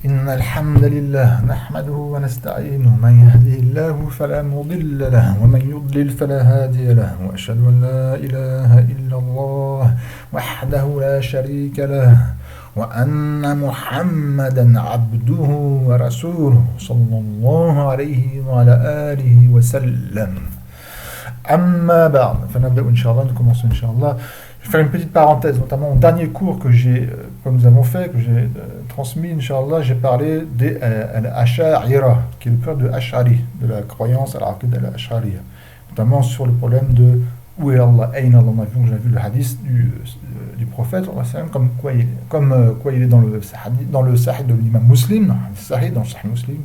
إن الحمد لله نحمده ونستعينه من يهده الله فلا مضل له ومن يضلل فلا هادي له وأشهد أن لا إله إلا الله وحده لا شريك له وأن محمدا عبده ورسوله صلى الله عليه وعلى آله وسلم أما بعد فنبدأ إن شاء الله. Nous commençons إن شاء الله. Je vais faire une petite parenthèse, notamment au dernier cours que nous avons fait, que j'ai transmis, Inch'Allah, j'ai parlé de l'Ash'arira, qui est le père de Ash'ari, de la croyance à l'Aqid al-Ash'ariya, notamment sur le problème de où est Allah, Ayn Allah. On a vu le hadith du prophète, comme quoi il est dans le Sahih de l'imam Muslim, dans le Sahih Muslim,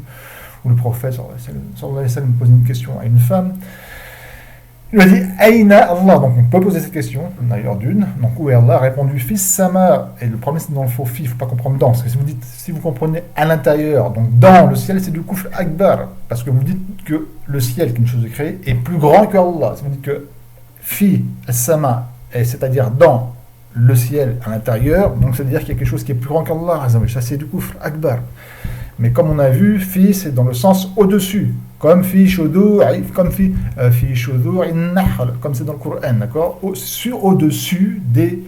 où le prophète sallallahu alayhi wa sallam pose une question à une femme. Il lui a dit Aïna Allah. Donc on peut poser cette question, d'ailleurs d'une. Donc où est Allah? A répondu Fis Sama. Et le problème c'est dans le faux fi, il ne faut pas comprendre dans. Parce que si vous comprenez à l'intérieur, donc dans le ciel, c'est du kufr akbar. Parce que vous dites que le ciel, qui est une chose de créée, est plus grand que Allah. Si vous dites que Fi Sama, c'est-à-dire dans le ciel à l'intérieur, donc c'est-à-dire qu'il y a quelque chose qui est plus grand qu'Allah. Ça c'est du kufr akbar. Mais comme on a vu, fi c'est dans le sens au-dessus, comme fi shudur, comme fi shudur nahl, comme c'est dans le Coran, d'accord, au-dessus des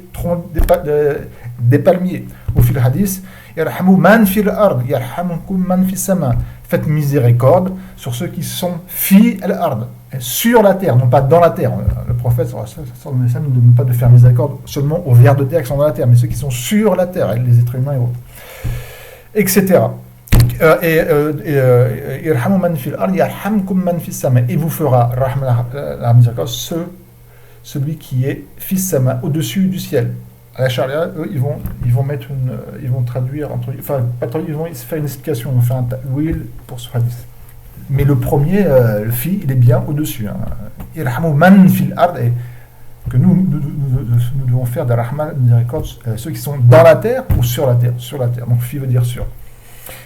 palmiers. Au fil hadith, yarhamu man fil ard, yarhamukum man fis sama. Faites miséricorde sur ceux qui sont fi al-ard, sur la terre, non pas dans la terre. Le prophète sallallahu alayhi wa sallam ne demande pas de faire miséricorde seulement aux vers de terre qui sont dans la terre, mais ceux qui sont sur la terre, les êtres humains et autres, etc. Et vous fera la miséricorde celui qui est fils sama au-dessus du ciel. À la charia, eux, ils vont traduire, enfin pas traduire, ils vont faire une explication, ils vont faire un ta'wil pour ce hadith. Mais le premier, le fi, il est bien au-dessus. Irhamu man fil ard, que nous devons faire de rahma miséricorde ceux qui sont dans la terre ou sur la terre. Sur la terre. Donc fi veut dire sur.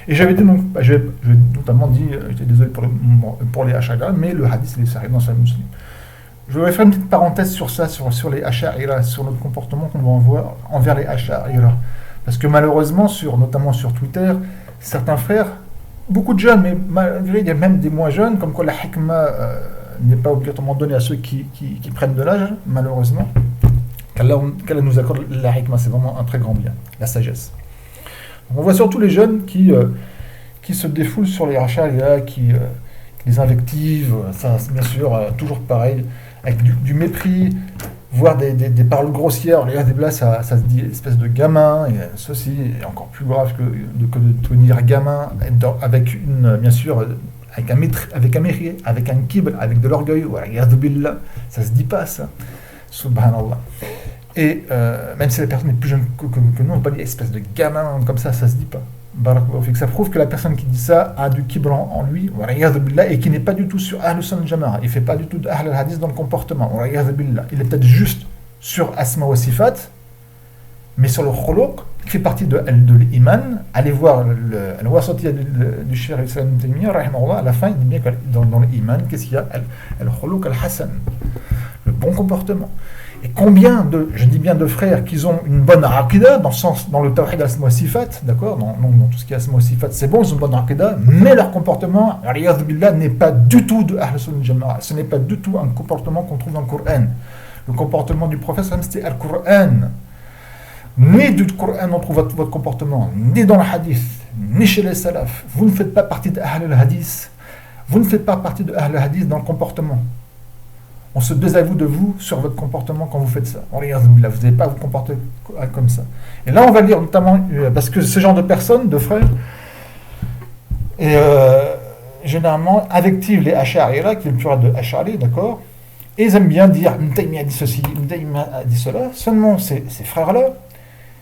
Et j'avais dit, j'ai notamment dit, j'étais désolé pour les Ash'ari, mais le hadith il est sahih dans Sahih Muslim. Je vais faire une petite parenthèse sur ça, sur les Ash'ari, sur notre comportement qu'on doit avoir envers les Ash'ari. Parce que malheureusement, notamment sur Twitter, certains frères, beaucoup de jeunes, mais malgré il y a même des moins jeunes, comme quoi la hikmah n'est pas obligatoirement donnée à ceux qui prennent de l'âge, malheureusement. Qu'Allah nous accorde la hikmah, c'est vraiment un très grand bien, la sagesse. On voit surtout les jeunes qui se défoulent sur les Ash'ari, qui les invectives, ça bien sûr, toujours pareil, avec du mépris, voire des paroles grossières. Les gars, ça se dit espèce de gamin, et ceci est encore plus grave que de dire gamin, avec bien sûr, avec un mépris, avec un kibr, avec de l'orgueil, ça se dit pas ça, subhanallah. Et même si la personne est plus jeune que nous, on ne peut pas dire espèce de gamin comme ça se dit pas. Ça prouve que la personne qui dit ça a du kibr en lui, et qui n'est pas du tout sur Ahl Sunnah Jama'a. Il ne fait pas du tout d'Ahl al-Hadith dans le comportement. Il est peut-être juste sur Asma wa Sifat, mais sur le khuluq, qui fait partie de l'iman. Allez voir le wasatiyya du Cheikh Islam Ibn Taymiyyah, rahimahullah, à la fin, il dit bien que dans l'iman, qu'est-ce qu'il y a? Al-khuluq al-hasan, le bon comportement. Et combien je dis bien de frères qui ont une bonne aqida, dans le tawhid al-asma wa sifat, d'accord, dans tout ce qui est asma wa sifat, c'est bon, ils ont une bonne aqida, mais leur comportement, n'est pas du tout de Ahl Sunnah Jama'a. Ce n'est pas du tout un comportement qu'on trouve dans le Coran. Le comportement du prophète, c'était Al-Qur'an. Ni du Coran on trouve votre comportement, ni dans le hadith, ni chez les salaf. Vous ne faites pas partie de Ahl al-Hadith. Vous ne faites pas partie de Ahl al-Hadith dans le comportement. On se désavoue de vous sur votre comportement quand vous faites ça. Vous n'allez pas vous comporter comme ça. Et là, on va lire notamment, parce que ce genre de personnes, de frères, généralement invectivent les Ash'ari, qui est le plural de Ash'ari, d'accord, et ils aiment bien dire Ibn Taymiyyah a dit ceci, Ibn Taymiyyah a dit cela. Seulement, ces frères-là,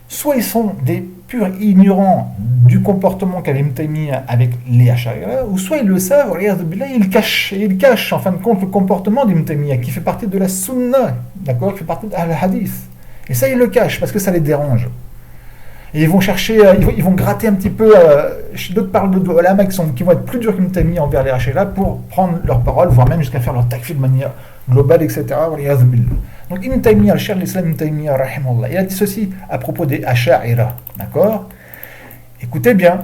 soit ils sont des purs ignorants du comportement qu'avait Ibn Taymiyyah avec les Ash'ari, ou soit ils le savent, ils cachent en fin de compte le comportement d'Ibn Taymiyyah, qui fait partie de la Sunna, d'accord, qui fait partie de Al-Hadith. Et ça, ils le cachent parce que ça les dérange. Et ils vont chercher, ils vont gratter un petit peu, d'autres parlent de ulama qui vont être plus durs qu'Ibn Taymiyyah envers les Ash'ari pour prendre leurs paroles, voire même jusqu'à faire leur takfir de manière globale, etc. Donc Ibn Taymiyyah, le Cheikh l'Islam Ibn Taymiyyah, rahimahullah, il a dit ceci à propos des Ash'ari, d'accord? Écoutez bien,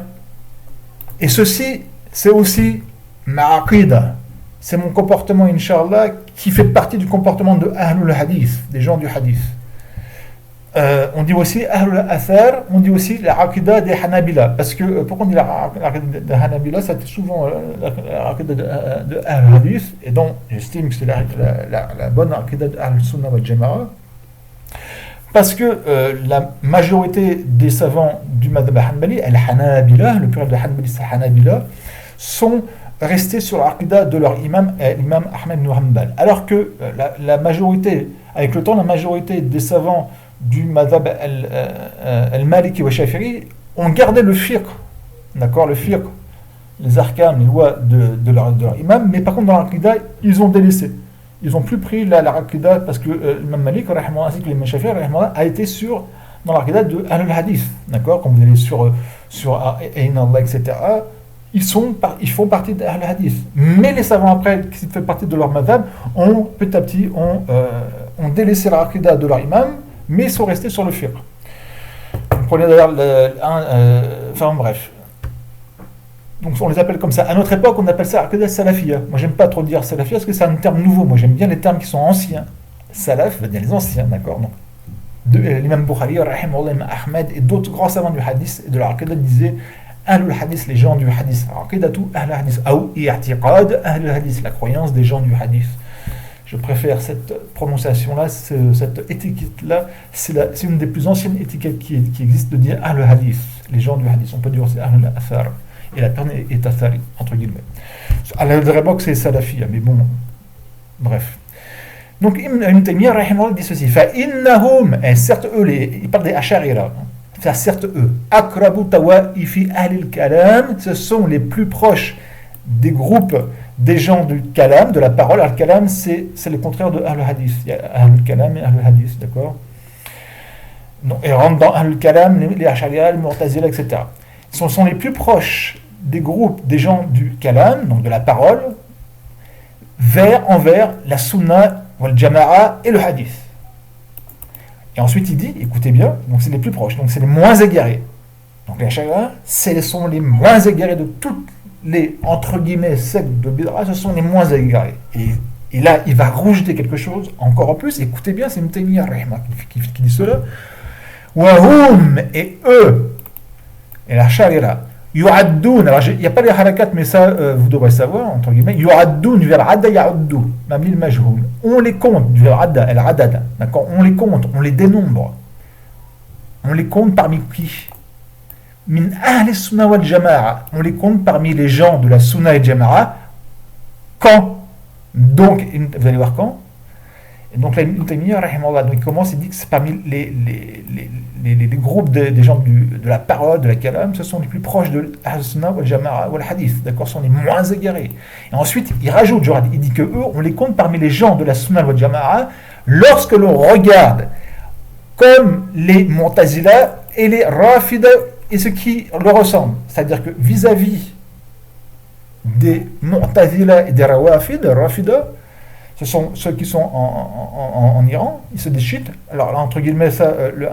Et ceci, c'est aussi ma aqida. C'est mon comportement, Inch'Allah, qui fait partie du comportement de Ahlul Hadith, des gens du Hadith. On dit aussi Ahlul Athar, on dit aussi la aqida des Hanabila. Parce que, pourquoi on dit la aqida des Hanabila? C'est souvent la aqida de Ahlul Hadith, et donc j'estime que c'est la bonne aqida de Ahlul Sunnah wal Jama'a. Parce que la majorité des savants du madhab Hanbali, al-Hanabila, le pluriel de Hanbali c'est Hanabila, sont restés sur l'aqida de leur imam, l'imam Ahmed ibn Hanbal. Alors que la majorité, avec le temps, la majorité des savants du madhab al-Maliki wa Shafi'i ont gardé le fiqh, d'accord, le fiqh, les arcanes, les lois de leur imam, mais par contre dans l'aqida, ils ont délaissé. Ils n'ont plus pris la aqida parce que l'imam Malik, ainsi que l'imam Shafi'i, a été dans l'aqida de Ahl-al-Hadith, d'accord, comme vous allez sur Ayn Allah, etc. Ils font partie de Ahl-al-Hadith. Mais les savants après, qui font partie de leur madhab, ont petit à petit ont délaissé la aqida de leur imam, mais sont restés sur le fiqh. Vous prenez d'ailleurs enfin bref. Donc on les appelle comme ça. À notre époque, on appelle ça Aqidah Salafiyya. Moi, j'aime pas trop dire Salafiyya parce que c'est un terme nouveau. Moi, j'aime bien les termes qui sont anciens. Salaf veut dire les anciens, d'accord. Donc, l'imam Bukhari, rahimahullah, l'imam Ahmed et d'autres grands savants du hadith et de l'Aqidah disaient Ahlul Hadith, les gens du hadith. Aqidatu Ahlul Hadith. Ou i'tiqad Ahlul Hadith, la croyance des gens du hadith. Je préfère cette prononciation-là, cette étiquette-là. C'est une des plus anciennes étiquettes qui existe de dire Ahlul Hadith, les gens du hadith. On peut dire c'est Ahlul Athar. Et la terme est Athari, entre guillemets. À l'époque, c'est Salafiyya, mais bon, bref. Donc, Ibn Taymiyyah, rahimahullah, dit ceci. فَإِنَّهُمْ, et certes eux, ils parlent des Ash'arira, certes eux, أَقْرَبُ تَوَائِفِ أَهْلِ الْكَلَامِ, ce sont les plus proches des groupes des gens du kalam, de la parole. Al-kalam, c'est le contraire de Ahl-Hadith. Il y a Ahl-Kalam et Ahl-Hadith, d'accord. Donc, et rentrent dans Ahl-Kalam, les Ash'arira, les Mu'tazila, etc. Ce sont les plus proches des groupes des gens du kalam, donc de la parole, envers la sunna, wal jama'a et le hadith. Et ensuite il dit, écoutez bien, donc c'est les plus proches, donc c'est les moins égarés. Donc les ash'ariyya, ce sont les moins égarés de toutes les, entre guillemets, sectes de bid'a, ce sont les moins égarés. Et là, il va rajouter quelque chose, encore en plus, écoutez bien, c'est Ibn Taymiyyah qui dit cela. Wahum, et eux, et la Ash'arira, yu'addoun, alors il n'y a pas les harakat, mais ça vous devrez savoir, entre guillemets, yu'addoun vers adda ya'uddu, mamli al-majhoul. On les compte, vers adda, al-adad, d'accord, on les compte, on les dénombre. On les compte parmi qui? Min ahli sunnah wal jama'a, on les compte parmi les gens de la sunnah et jama'a. Quand? Donc, vous allez voir quand? Et donc là, Ibn Taymiyyah, rahimahullah, donc il commence, il dit que c'est parmi les groupes des gens de la parole, de la kalam, ce sont les plus proches de Ahl-Sunnah wal Jama'a wal Hadith, d'accord, sont les moins égarés. Et ensuite, il rajoute, il dit que eux, on les compte parmi les gens de la Sunnah wal Jama'a lorsque l'on regarde comme les Mu'tazila et les Rafida et ce qui leur ressemble. C'est-à-dire que vis-à-vis des Mu'tazila et des Rafida, ce sont ceux qui sont en Iran, ils se disent chiites. Alors là, entre guillemets,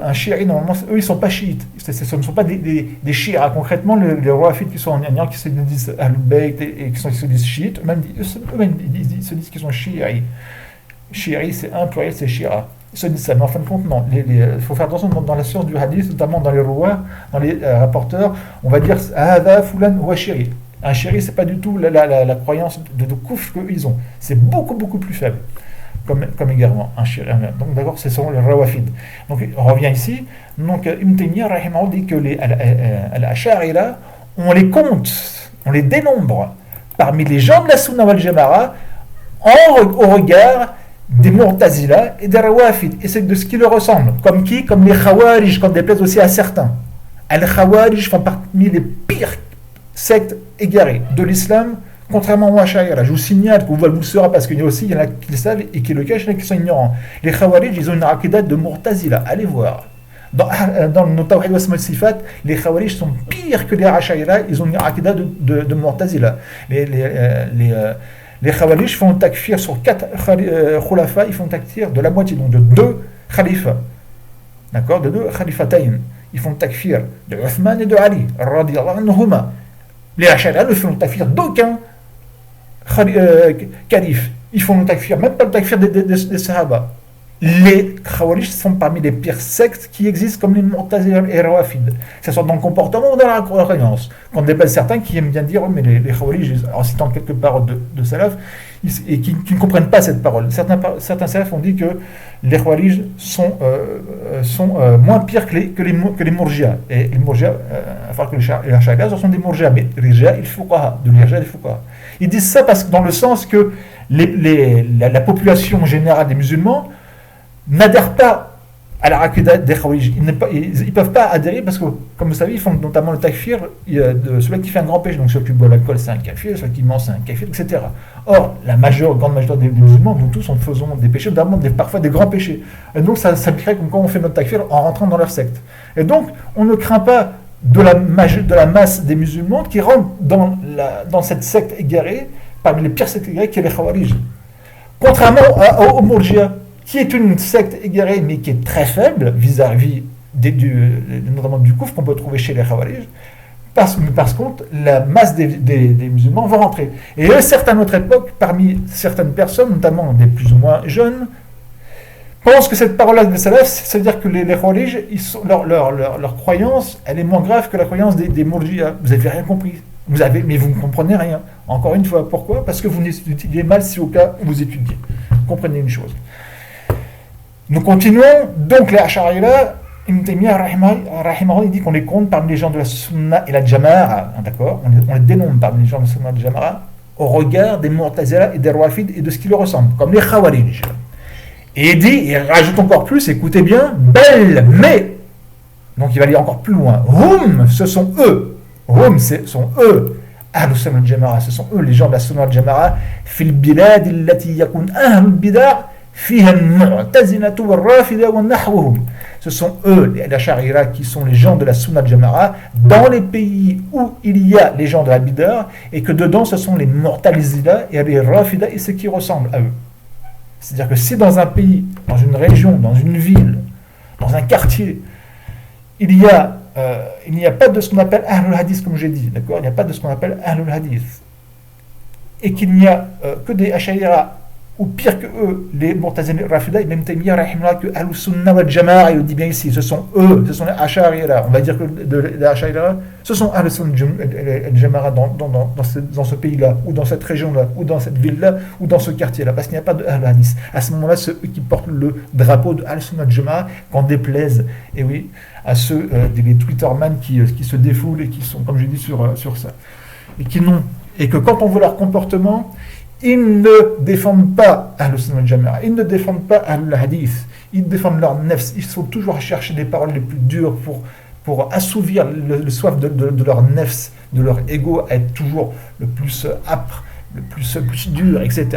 un chiite, normalement, eux, ils ne sont pas chiites. Ce ne sont pas des chiites. Concrètement, les Rafides qui sont en Iran, qui se disent Ahl-Bayt et qui se disent chiites, eux-mêmes, ils se disent qu'ils sont chiites. Chiites, c'est un pluriel, c'est shia. Ils se disent ça, mais en fin de compte, non. Il faut faire attention dans la science du hadith, notamment dans les rouas, dans les rapporteurs, on va dire Hada Fulan wa Shiri. Un chéri, c'est pas du tout la croyance de koufr qu'ils ont. C'est beaucoup, beaucoup plus faible, comme également un chéri. Donc d'abord, ce sont les rawafid. Donc on revient ici. Donc Ibn Taymiyyah, rahimahullah, dit que les al-Ash'ariyya, on les compte, on les dénombre parmi les gens de la Sunna wal Jama'a au regard des Mu'tazila et des Rawafid. Et c'est de ce qui leur ressemble. Comme qui? Comme les Khawarij, qu'on déplaise aussi à certains. Les Khawarij font parmi les pires secte égarée de l'islam, contrairement aux Ash'ariyya. Je vous signale que vous le saurez parce qu'il y en a qui le savent et qui le cachent et qui sont ignorants. Les Khawarij, ils ont une aqidah de Mu'tazila. Allez voir. Dans nos Tawhid wa Asma' Sifat, les Khawarij sont pires que les Ash'ariyya. Ils ont une aqidah de Mu'tazila. Les Khawarij font takfir sur 4 khulafa, ils font takfir de la moitié, donc de 2 khalifas. D'accord, de 2 khalifatayn. Ils font takfir de Uthman et de Ali, radiyallahu anhuma. Les Ash'ari ne font le takfir d'aucun calife. Ils font le takfir, même pas le takfir des Sahaba. Les Khawarij sont parmi les pires sectes qui existent, comme les Mu'tazila et Rawafid, que ce soit dans le comportement ou dans la croyance. Qu'on dépasse certains qui aiment bien dire, mais les Khawarij, en citant quelques paroles de Salaf, et qui ne comprennent pas cette parole. Certains Salaf ont dit que les Khawarij sont moins pires que les Mourjia. Et les Mourjia, enfin que les Ash'ari, ce sont des Mourjia, mais les Rijal, il Fuqaha, de l'Irja, il Fuqaha. Ils disent ça parce que dans le sens que la population générale des musulmans n'adhèrent pas à la Aqidah des Khawarij. Ils ne peuvent pas adhérer parce que, comme vous savez, ils font notamment le takfir de celui qui fait un grand péché. Donc celui qui boit l'alcool, c'est un kafir, celui qui ment, c'est un kafir, etc. Or, la grande majorité des musulmans, nous tous, on faisons des péchés, parfois des grands péchés. Et donc, ça s'appliquerait comme quand on fait notre takfir en rentrant dans leur secte. Et donc, on ne craint pas de la masse des musulmans qui rentrent dans cette secte égarée, parmi les pires sectes égarées, qui est les Khawarij. Contrairement aux Mourjia, qui est une secte égarée, mais qui est très faible vis-à-vis notamment du coufre qu'on peut trouver chez les Khawarij, parce contre, la masse des musulmans vont rentrer. Et à une certaine autre époque, parmi certaines personnes, notamment des plus ou moins jeunes, pensent que cette parole-là de Salaf, ça veut dire que les Khawarij, leur croyance, elle est moins grave que la croyance des Mourjia. Vous n'avez rien compris. Mais vous ne comprenez rien. Encore une fois, pourquoi ? Parce que vous étudiez mal si au cas où vous étudiez. Comprenez une chose. Nous continuons. Donc les Ash'ariyya, Ibn Taymiyyah rahimahullah, il dit qu'on les compte parmi les gens de la Sunna et la Jama'a, d'accord, on les dénombre parmi les gens de la Sunna et la Jama'a au regard des Mu'tazila et des Rawafid et de ce qui leur ressemble, comme les Khawarij. Et il rajoute encore plus, écoutez bien, bel, mais, donc il va aller encore plus loin, Hum, ce sont eux, Ahlus Sunna wal Jama'a, ce sont eux les gens de la Sunna wal Jama'a, fil bilad allati yakun ahlul bid'ah ce sont eux, les Ash'ariyya, qui sont les gens de la Sunna Jama'a, dans les pays où il y a les gens de la Bid'ah, et que dedans ce sont les Mu'tazila et les Rafida et ceux qui ressemblent à eux. C'est-à-dire que si dans un pays, dans une région, dans une ville, dans un quartier, il n'y a pas de ce qu'on appelle Ahlul Hadith, comme j'ai dit, d'accord, il n'y a pas de ce qu'on appelle Ahlul Hadith, et qu'il n'y a que des Ash'ariyya, ou pire que eux, les Mu'tazila Rafida, Ibn Taymiyyah rahimahullah, que Ahlus Sunna wal Jama'a, il le dit bien ici, ce sont eux, ce sont les Ash'ariyya, on va dire que les Ash'ariyya, ce sont Ahlus Sunna wal Jama'a dans ce pays-là, ou dans cette région-là, ou dans cette ville-là, ou dans ce quartier-là, parce qu'il n'y a pas de Ahlul Hadith. À ce moment-là, ceux qui portent le drapeau de Ahlus Sunna wal Jama'a, qu'en déplaise, et oui, à ceux des Twitterman qui se défoulent et qui sont, comme je dis, sur ça. Et que quand on voit leur comportement, ils ne défendent pas Ahlus Sunna wal Jama'a, ils ne défendent pas Ahlul Hadith, ils défendent leur nefs, ils sont toujours à chercher des paroles les plus dures pour assouvir le soif de leur nefs, de leur ego, à être toujours le plus âpre, le plus dur, etc.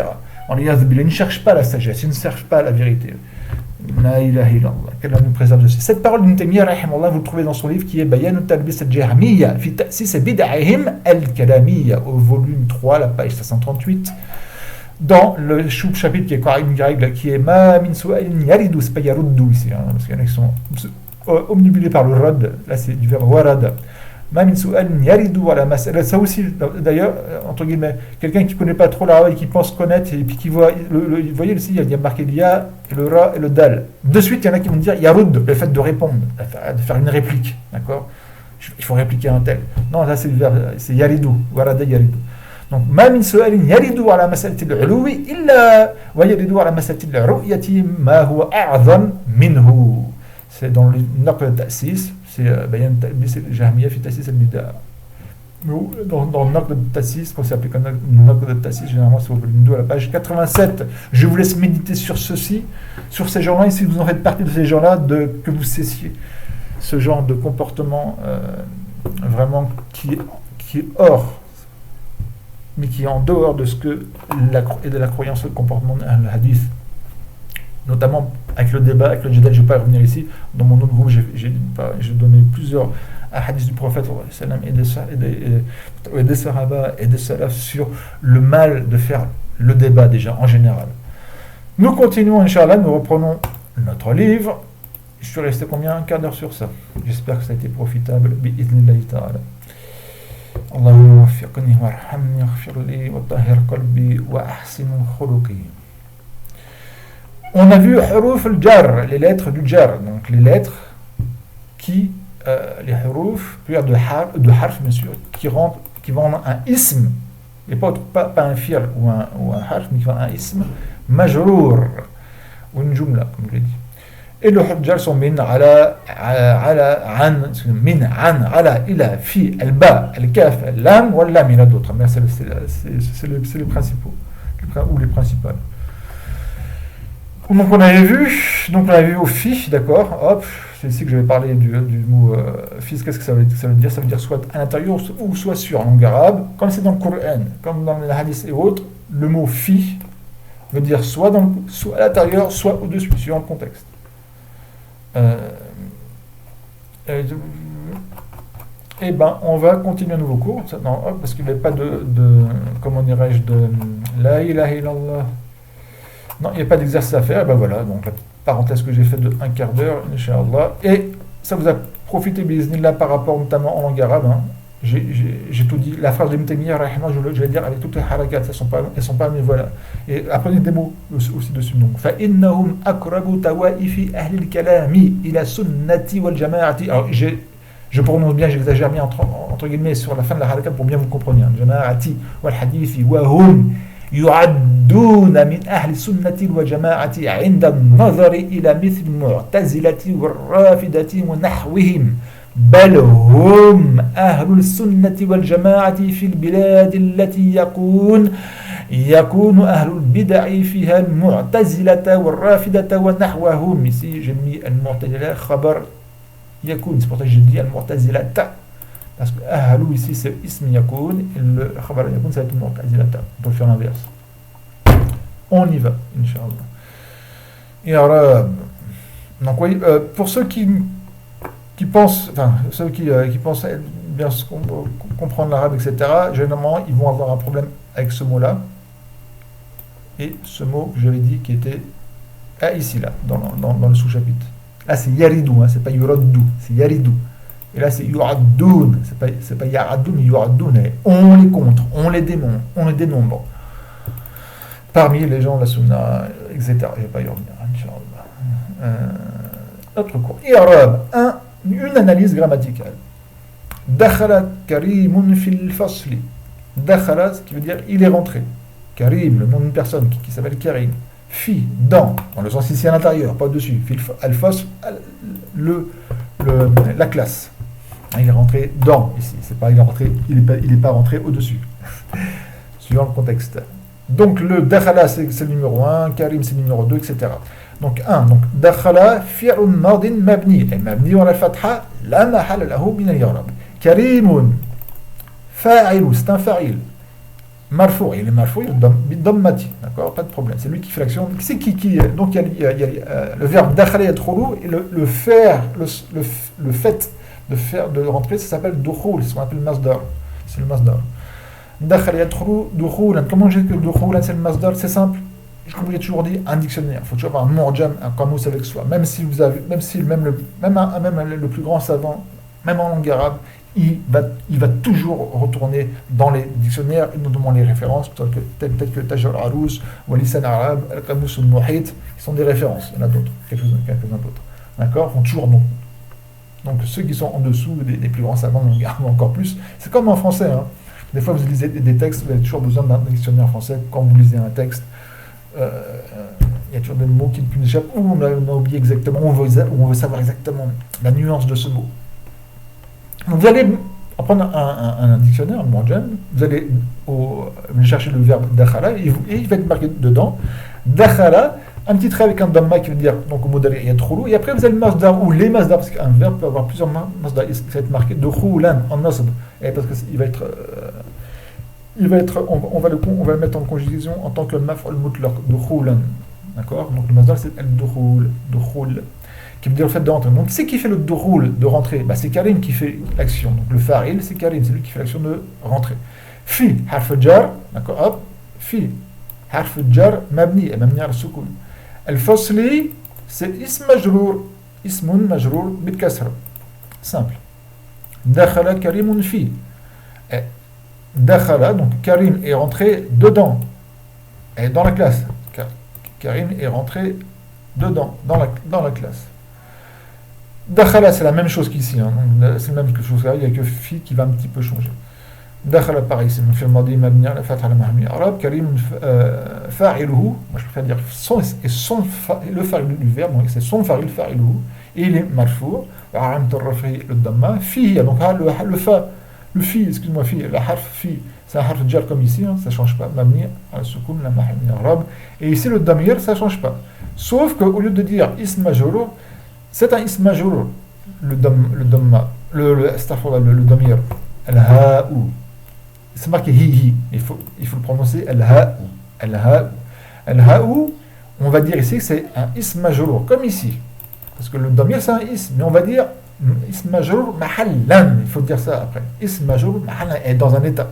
Ils ne cherchent pas la sagesse, ils ne cherchent pas la vérité. La ilaha illallah, qu'Allah nous préserve de ça. Cette parole d'Ibn Taymiyyah rahimahullah, vous le trouvez dans son livre qui est Bayan al-Talbis al-Jahmiyya fi ta'sis bid'ahim al-kalamiyya, au volume 3, la page 538, dans le chapitre qui est quoi, une règle qui est Ma min su'alin yaridu, c'est pas yaruddu ici, parce qu'il y en a qui sont omnibulés par le rad, là c'est du verbe warada. Ma min su'alin yaridu ala mas'ala, ça aussi, d'ailleurs, entre guillemets, quelqu'un qui ne connaît pas trop l'arabe et qui pense connaître, et puis qui voit, vous voyez ici, il y a marqué l'ya, le ra et le dal. De suite, il y en a qui vont dire yarud, le fait de répondre, de faire une réplique, d'accord, il faut répliquer un tel. Non, là c'est le verbe, c'est yaridu, warada yaridu. Donc, ma min su'alin yaridu ala mas'alati al-'uluwi illa wa yaridu ala mas'alati al-ru'yati ma huwa a'zam minhu. C'est dans le Naql al-Ta'sis, c'est Bayan al-Talbis al-Jahmiyya fi Ta'sis al-Bid'ah. Dans le Naql al-Ta'sis, qu'on s'appelle comme Naql al-Ta'sis, généralement c'est au volume 2 à la page 87. Je vous laisse méditer sur ceci, sur ces gens-là, et si vous en faites partie de ces gens-là, que vous cessiez ce genre de comportement vraiment qui est hors, mais qui est en dehors de ce que de la croyance, le comportement d'un hadith, notamment avec le débat, avec le jadal. Je ne vais pas revenir ici. Dans mon autre groupe, j'ai donné plusieurs hadiths du prophète et des sahaba et des salaf sur le mal de faire le débat déjà en général. Nous continuons, Inch'Allah, nous reprenons notre livre. Je suis resté combien? Un quart d'heure sur ça. J'espère que ça a été profitable. Bi-idhnillahi ta'ala. Allahumma وفقني وارحمني واغفر لي وطهر قلبي وأحسن خلقي. On a vu huruf al-jar, les lettres du jar, donc les lettres qui, les huruf, de harf bien sûr, qui vont un ism, et pas un fi'l ou un harf, mais qui vont un ism, majrour, ou une jumla, comme je l'ai dit. Et le huruf jar sont min, ala, an, min, an, ala, ila, fi, al-ba, al-kaf, al-lam, ou al-lam, il y en a d'autres, mais c'est les principaux, ou les principales. Donc on avait vu au fi, d'accord, hop, c'est ici que je vais parler du mot fi, qu'est-ce que ça veut dire? Ça veut dire soit à l'intérieur ou soit sur en langue arabe, comme c'est dans le Coran, comme dans les hadiths et autres, le mot fi veut dire soit à l'intérieur, soit au-dessus, suivant le contexte. Et ben, on va continuer un nouveau cours, parce qu'il n'y avait pas comment dirais-je, de la ilaha illallah. Non, il n'y a pas d'exercice à faire, et ben voilà, donc la parenthèse que j'ai faite de un quart d'heure, Inch'Allah, et ça vous a profité, bismillah, par rapport notamment en langue arabe, hein. J'ai tout dit, la phrase de Ibn Taymiyyah, je vais dire avec toutes les harakat, elles sont pas, mais voilà, et apprenez des mots aussi dessus, donc, فَإِنَّهُمْ أَقْرَبُ تَوَائِفِ أَهْلِ الْكَلَامِ إِلَى السُنَّةِ وَالْجَمَاعَةِ. Alors, je prononce bien, j'exagère bien entre guillemets sur la fin de la harakat pour bien vous comprendre, الجماعة والحديث وهم يعدون من أهل السنة والجماعة عند النظر إلى مثل المعتزلة والرافدة ونحوهم، بل هم أهل السنة والجماعة في البلاد التي يكون أهل البدع فيها المعتزلة والرافدة ونحوهم. Ici j'ai mis المعتزلة خبر يكون, c'est pour ça que j'ai dit المعتزلة, parce que ahlou ici c'est ism yakoun et le khabar yakoun ça va être mu'tazilata. On peut le faire l'inverse. On y va, Inch'Allah. Et arabe. Donc oui, pour ceux qui pensent, enfin ceux qui pensent bien comprendre l'arabe, etc., généralement ils vont avoir un problème avec ce mot-là. Et ce mot que j'avais dit qui était ici là, dans le sous-chapitre. Là c'est yaridou, hein, c'est pas yuraddu, c'est yaridou. Et là, c'est yu'addoun, c'est pas ya'addoun, mais yu'addoun. On les compte, on les dénombre. Parmi les gens de la sunna, etc. Je ne vais pas y revenir, Inch'Allah. Autre cours. I'rab, une analyse grammaticale. Dakhala karimun fil fasli. Dakhala, ce qui veut dire il est rentré. Karim, le nom d'une personne qui s'appelle Karim. Fi, dans le sens ici à l'intérieur, pas au-dessus. Fil al-fasl, la classe. Il est rentré dans, ici, c'est pas il est pas rentré au-dessus, suivant le contexte. Donc le dakhala c'est le numéro 1, Karim c'est le numéro 2, etc. Donc 1, donc dakhala fi'lun madin mabni, et mabni wa al-fatha la mahalla lahu min al-i'rab. Karimun fa'il, c'est un fa'il. Marfou, il est marfou bid-dammati, d'accord, pas de problème, c'est lui qui fait l'action. C'est qui donc il y a le verbe dakhala yadkhulu et le fait de rentrer, ça s'appelle dukhul, c'est ce qu'on appelle masdar. C'est le masdar. Dakhala yadkhulu dukhulan. Comment j'ai que dukhulan c'est le masdar? C'est simple. Comme je l'ai toujours dit, un dictionnaire. Il faut toujours avoir un mu'jam, un qamus avec soi. Même le plus grand savant, même en langue arabe, il va toujours retourner dans les dictionnaires, et notamment les références, peut-être que Taj al-Arous, ou Lisan arabe, Al-Qamus al-Muhit, qui sont des références. Il y en a d'autres, quelques-uns d'autres. D'accord? Font toujours donc ceux qui sont en dessous des plus grands savants, encore plus. C'est comme en français. Hein. Des fois, vous lisez des textes, vous avez toujours besoin d'un dictionnaire français. Quand vous lisez un texte, il y a toujours des mots qui nous échappent, ou on a oublié exactement, ou on veut savoir exactement la nuance de ce mot. Donc vous allez prendre un dictionnaire, un mu'jam, vous allez chercher le verbe dakhala, et il va être marqué dedans, dakhala, un petit trait avec un damma qui veut dire, donc au modèle yadkhulu, et après vous avez le masdar, ou les masdars, parce qu'un verbe peut avoir plusieurs masdars, ça va être marqué dukhulan, en nasb, et parce qu'il va être, on va le mettre en conjugaison en tant que maf'ul mutlaq, dukhulan, d'accord, donc le masdar c'est al-dukhul, qui veut dire le fait de rentrer. Donc, c'est qui fait le dukhul, de rentrer? C'est Karim qui fait l'action. Donc, le fa'il, c'est Karim, c'est lui qui fait l'action de rentrer. Fi, harf jar, d'accord, hop, fi, harf jar, mabni, et mabni al-sukun. Al-fasli, c'est ismun majrour, bil-kasra. Simple. Dakhala karimun fi. Dakhala, donc Karim est rentré dedans, et dans la classe. Karim est rentré dedans, dans la classe. Dakhala, c'est la même chose qu'ici, hein. C'est la même chose, il n'y a que fi qui va un petit peu changer. Dakhala, pareil, c'est le madi mabni ala fath ala mahmi arabe. Karim fa'iluhu, moi je préfère dire le fa'il du verbe, donc c'est son fa'il fa'iluhu, et il est marfou, le damma, fi, donc le fa, le fi, excuse-moi, fi, la harf fi, c'est un harf jar comme ici, hein, ça ne change pas, mabni ala soukoun la mahmi arabe, et ici le damir, ça ne change pas. Sauf qu'au lieu de dire ism majrur, c'est un ism majrur, le damma, le damir, al-ha'u. C'est marqué hi. Il faut le prononcer al-ha'u. Al-ha'u, on va dire ici que c'est un ism majrur, comme ici. Parce que le damir c'est un ism, mais on va dire ism majrur mahallan. Il faut dire ça après. Ism majrur mahallan est dans un état.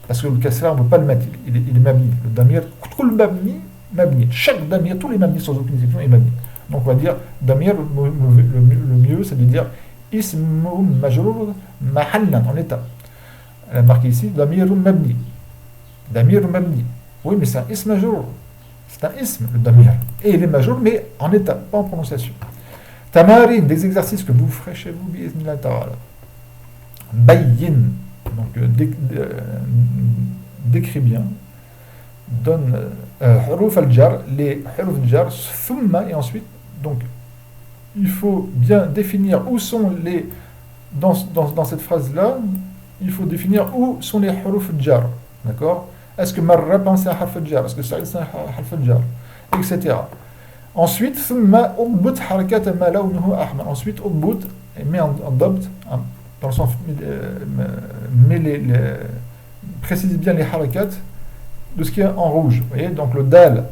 Parce que le kasra, on ne peut pas le mettre, il est mabni. Le damir, tout le mabni. Chaque damir, tous les mabni sans aucune exception est mabni. Donc on va dire damir, le mieux c'est de dire ism majrur mahallan, en état. Elle a marqué ici Damirun Mabni. Damirun Mabni. Oui, mais c'est un ism majrur. C'est un ism, le damir. Et il est majrur, mais en état, pas en prononciation. Tamarin, des exercices que vous ferez chez vous, bi'idhnillah ta'ala. Bayyin, donc décrit bien. Donne huruf al-jar, les huruf al-jar, thumma, et ensuite, donc, il faut bien définir où sont les. Dans cette phrase-là, il faut définir où sont les huruf jar, d'accord? Est-ce que marra pense à harf jar? Est-ce que sa'id c'est un harf jar? Etc. Ensuite, thumma ubbut harakat ma lawnuhu ahmar. Ensuite, ubbut, met en dabt, dans le sens, précise bien les harakat de ce qui est en rouge. Vous voyez, donc le dal,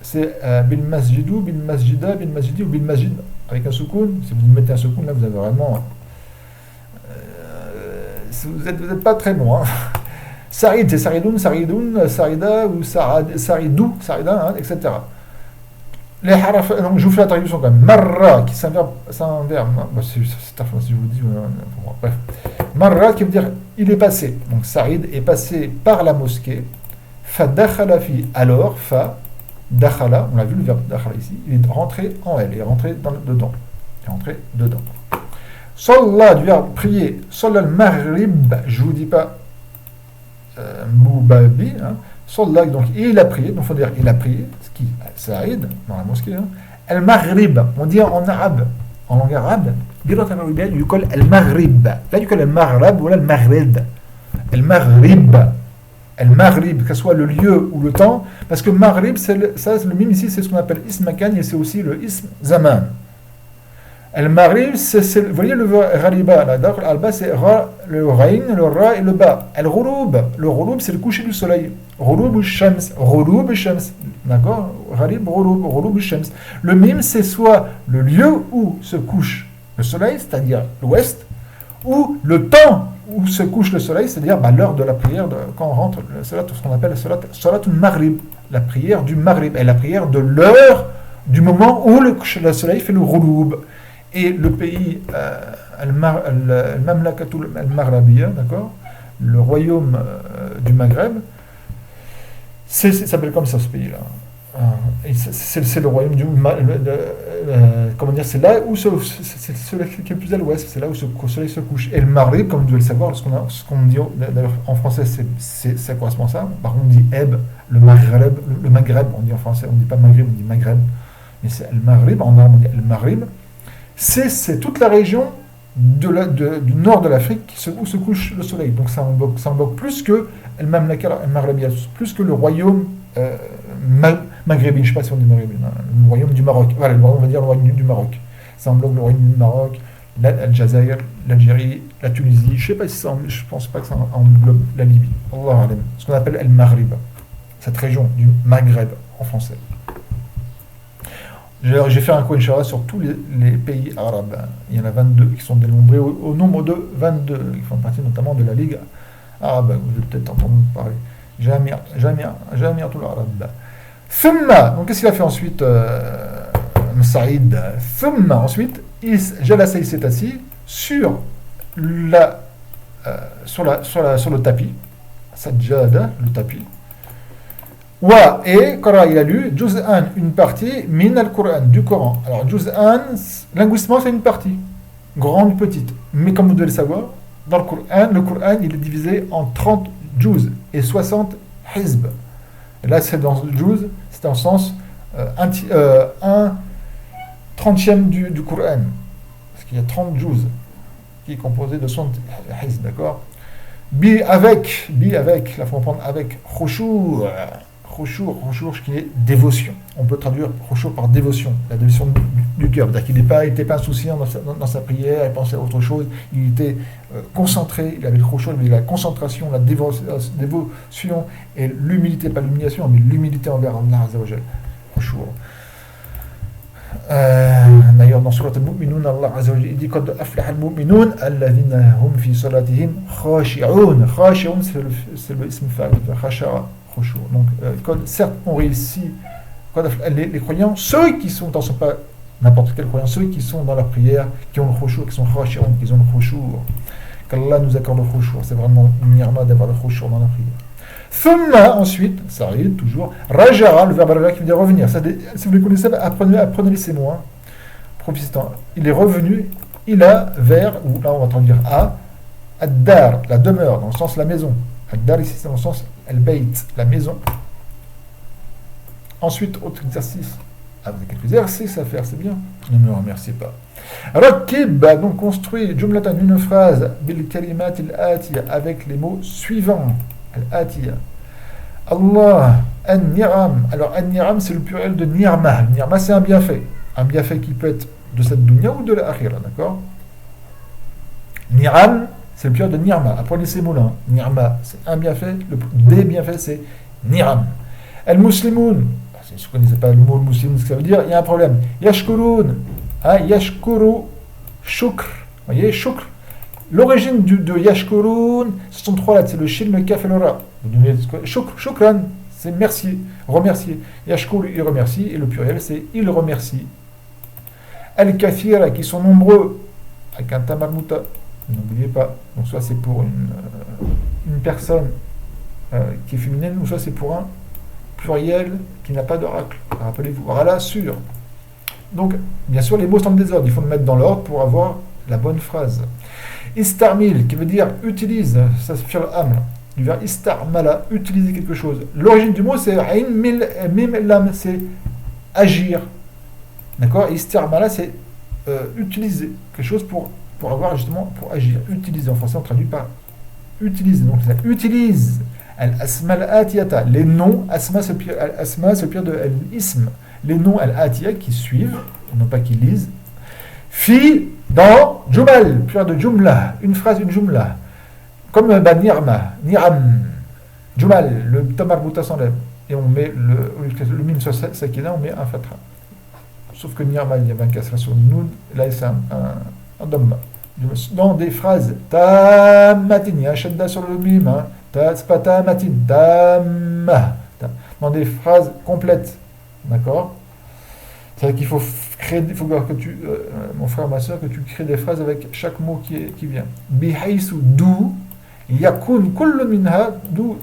c'est bil masjidou, bil masjida, bil masjidi ou bil masjid, avec un soukoun. Si vous mettez un soukoun, là, vous avez vraiment. Vous n'êtes pas très bon. Hein. Sarid, c'est Saridoun, Sarida ou Saridou, Sarida, hein, etc. Les haraf, donc je vous fais la traduction quand même. Marra, qui c'est un verbe. C'est si je vous dis. Bref. Marra, qui veut dire il est passé. Donc Sarid est passé par la mosquée. Fa dakhala fi, alors, fa, dakhala, on a vu le verbe dakhala ici, il est rentré en elle, il est rentré dedans. Il est rentré dedans. Salla, du verbe prier. Salla al-maghrib, je ne vous dis pas Moubabi. Hein. Salla, donc il a prié. Donc il faut dire il a prié. Ce qui Saïd, dans la mosquée. Hein. Al-maghrib, on dit en arabe, en langue arabe. Birat al-maghrib, il colle al-maghrib. Là, il colle al-maghrib ou al-maghrib. Al-maghrib. Al-maghrib, que ce soit le lieu ou le temps. Parce que maghrib, le mime ici, c'est ce qu'on appelle ism makan et c'est aussi le ism zaman. Al-Maghrib, vous voyez le Ghaliba, là, Al-Ba, c'est le Rain, le Ra et le Ba. Al-Ghulub, le Ghulub, c'est le coucher du soleil. Ghulub ou Shams, d'accord? Ghalib, Ghulub ou Shams. Le Mim, c'est soit le lieu où se couche le soleil, c'est-à-dire l'ouest, ou le temps où se couche le soleil, c'est-à-dire l'heure de la prière, quand on rentre, ce qu'on appelle Salatul Maghrib, la prière du Maghrib, et la prière de l'heure, du moment où le soleil fait le Ghulub. Et le pays, al-Mamlakatul al-Maghrabiya, d'accord, le royaume du Maghreb, ça s'appelle comme ça ce pays-là. C'est le royaume du comment dire, c'est là où c'est celui qui est le plus à l'ouest, c'est là où le soleil se couche. Et le Maghreb, comme vous devez le savoir, ce qu'on dit d'ailleurs en français, ça correspond à ça. Par contre, on dit Eb, le Maghreb, on dit en français, on ne dit pas Maghreb, on dit Maghreb. Mais c'est le Maghreb, en arabe on dit le Maghreb. C'est toute la région du nord de l'Afrique où se couche le soleil. Donc ça englobe plus que le Mamlaka al-Maghrabiya, plus que le royaume maghrébin, je ne sais pas si on dit maghrébin, hein, le royaume du Maroc. Voilà, on va dire le royaume du Maroc. Ça englobe le royaume du Maroc, l'Algérie, l'Algérie, la Tunisie. Je ne sais pas si je pense pas que ça englobe la Libye. Allah alam. Ce qu'on appelle al-Maghrib, cette région du Maghreb en français. J'ai fait un cours, Inch'Allah, sur tous les pays arabes. Il y en a 22 qui sont dénombrés au nombre de 22, qui font partie notamment de la Ligue arabe. Vous avez peut-être entendu parler. Jami'atul Arab. Thumma, donc qu'est-ce qu'il a fait ensuite, Saïd? Thumma, ensuite, Jalasa, il s'est assis sur la sur le tapis, sajjada, le tapis. Wa, et Qara, il a lu Juz'an, une partie, min al-Qur'an, du Coran. Alors, Juz'an, linguistiquement, c'est une partie, grande, petite. Mais comme vous devez le savoir, dans le Coran, il est divisé en 30 juz et 60 hizb. Et là, c'est dans le juz, c'est dans le sens un trentième du Coran. Parce qu'il y a 30 juz qui est composé de 60 hizb, d'accord. Bi avec, là, il faut prendre avec khushu'. Khushu' qui est dévotion. On peut traduire khushu' par dévotion, la dévotion du cœur. C'est-à-dire qu'il n'était pas insouciant dans sa prière, il pensait à autre chose, il était concentré, il avait le khushu', il avait la concentration, la dévotion et l'humilité, pas l'humiliation, mais l'humilité envers Allah Azza wa Jal. Khushu'. D'ailleurs, dans Surat al-Mu'minun, Allah Azza wa Jal dit Qad aflaha al-mu'minun alladhina hum fi salatihim khashi'un. Khashi'un, c'est le ism fa'il, khasha'a. Donc, certes, on réussit, les croyants, ceux qui sont, attention pas n'importe quel croyant, ceux qui sont dans la prière, qui ont le khushu', qui sont khashi'un, qui ont le khushu', qu'Allah nous accorde le khushu', c'est vraiment une nirma d'avoir le khushu' dans la prière. Thumma, ensuite, ça arrive toujours, raja'a, le verbe raja'a qui veut dire revenir. Ça, si vous les connaissez, apprenez-les ces mots. Profitez-en. Il est revenu, il a vers, ou là on va traduire à, ad-dar, la demeure, dans le sens la maison. Ad-dar ici, c'est dans le sens al-bayt, la maison. Ensuite, autre exercice. Ah, vous avez quelques exercices à faire, c'est bien. Ne me remerciez pas. Rakib, donc construit, jumlatan, une phrase, bil kalimat al-atiya, avec les mots suivants. Al-atiya. Allah, an-ni'am. Alors, an-ni'am, c'est le pluriel de ni'ma. Ni'ma, c'est un bienfait. Un bienfait qui peut être de cette dunya ou de l'akhira, d'accord? Ni'am, c'est le pluriel de ni'ma. Apprenez ces mots-là. Ni'ma, c'est un bienfait. Des bienfaits, c'est ni'am. Al-muslimoun. Si vous ne connaissez pas le mot muslim, ce que ça veut dire, il y a un problème. Yashkurun. Yashkuru. Shukr. Vous voyez, shukr. L'origine de yashkurun, ce sont trois lettres. C'est le shin, le kaf et le ra. Shukr, shukran, c'est merci, remercier. Yashkur, il remercie. Et le pluriel, c'est il remercie. Al-kathira, qui sont nombreux. Avec un tamarmuta. N'oubliez pas. Donc, soit c'est pour une personne qui est féminine, ou soit c'est pour un pluriel qui n'a pas d'oracle. Rappelez-vous. Rala, sûr. Donc, bien sûr, les mots sont en désordre. Il faut le mettre dans l'ordre pour avoir la bonne phrase. Istarmil, qui veut dire utilise, ça c'est le amr. Du verbe istarmala, utiliser quelque chose. L'origine du mot, c'est ayn mim lam, c'est agir. D'accord? Istarmala, c'est utiliser quelque chose pour avoir justement, pour agir. Utiliser, en français, on traduit par utiliser. Donc, ça utilise. Al-asma al-atiyata, les noms, asma c'est le pire de al-ism, les noms al-atiya qui suivent, non pas qui lisent, fi dans jumal, pire de jumla, une phrase, une jumla, comme ni'am, jumal, le tamar bouta s'enlève, et on met le mim sur sakina, on met un fatra. Sauf que ni'ama, il y a un kasra sur noun, là c'est un dhamma. Dans des phrases, tammatin, il y a un shadda sur le mim, c'est pas tamatin, tamma. Dans des phrases complètes. D'accord? C'est-à-dire qu'il faut créer, il faut que tu, mon frère, ma soeur, que tu crées des phrases avec chaque mot qui vient. Bihaysu, d'où, yakun kullu minha, d'où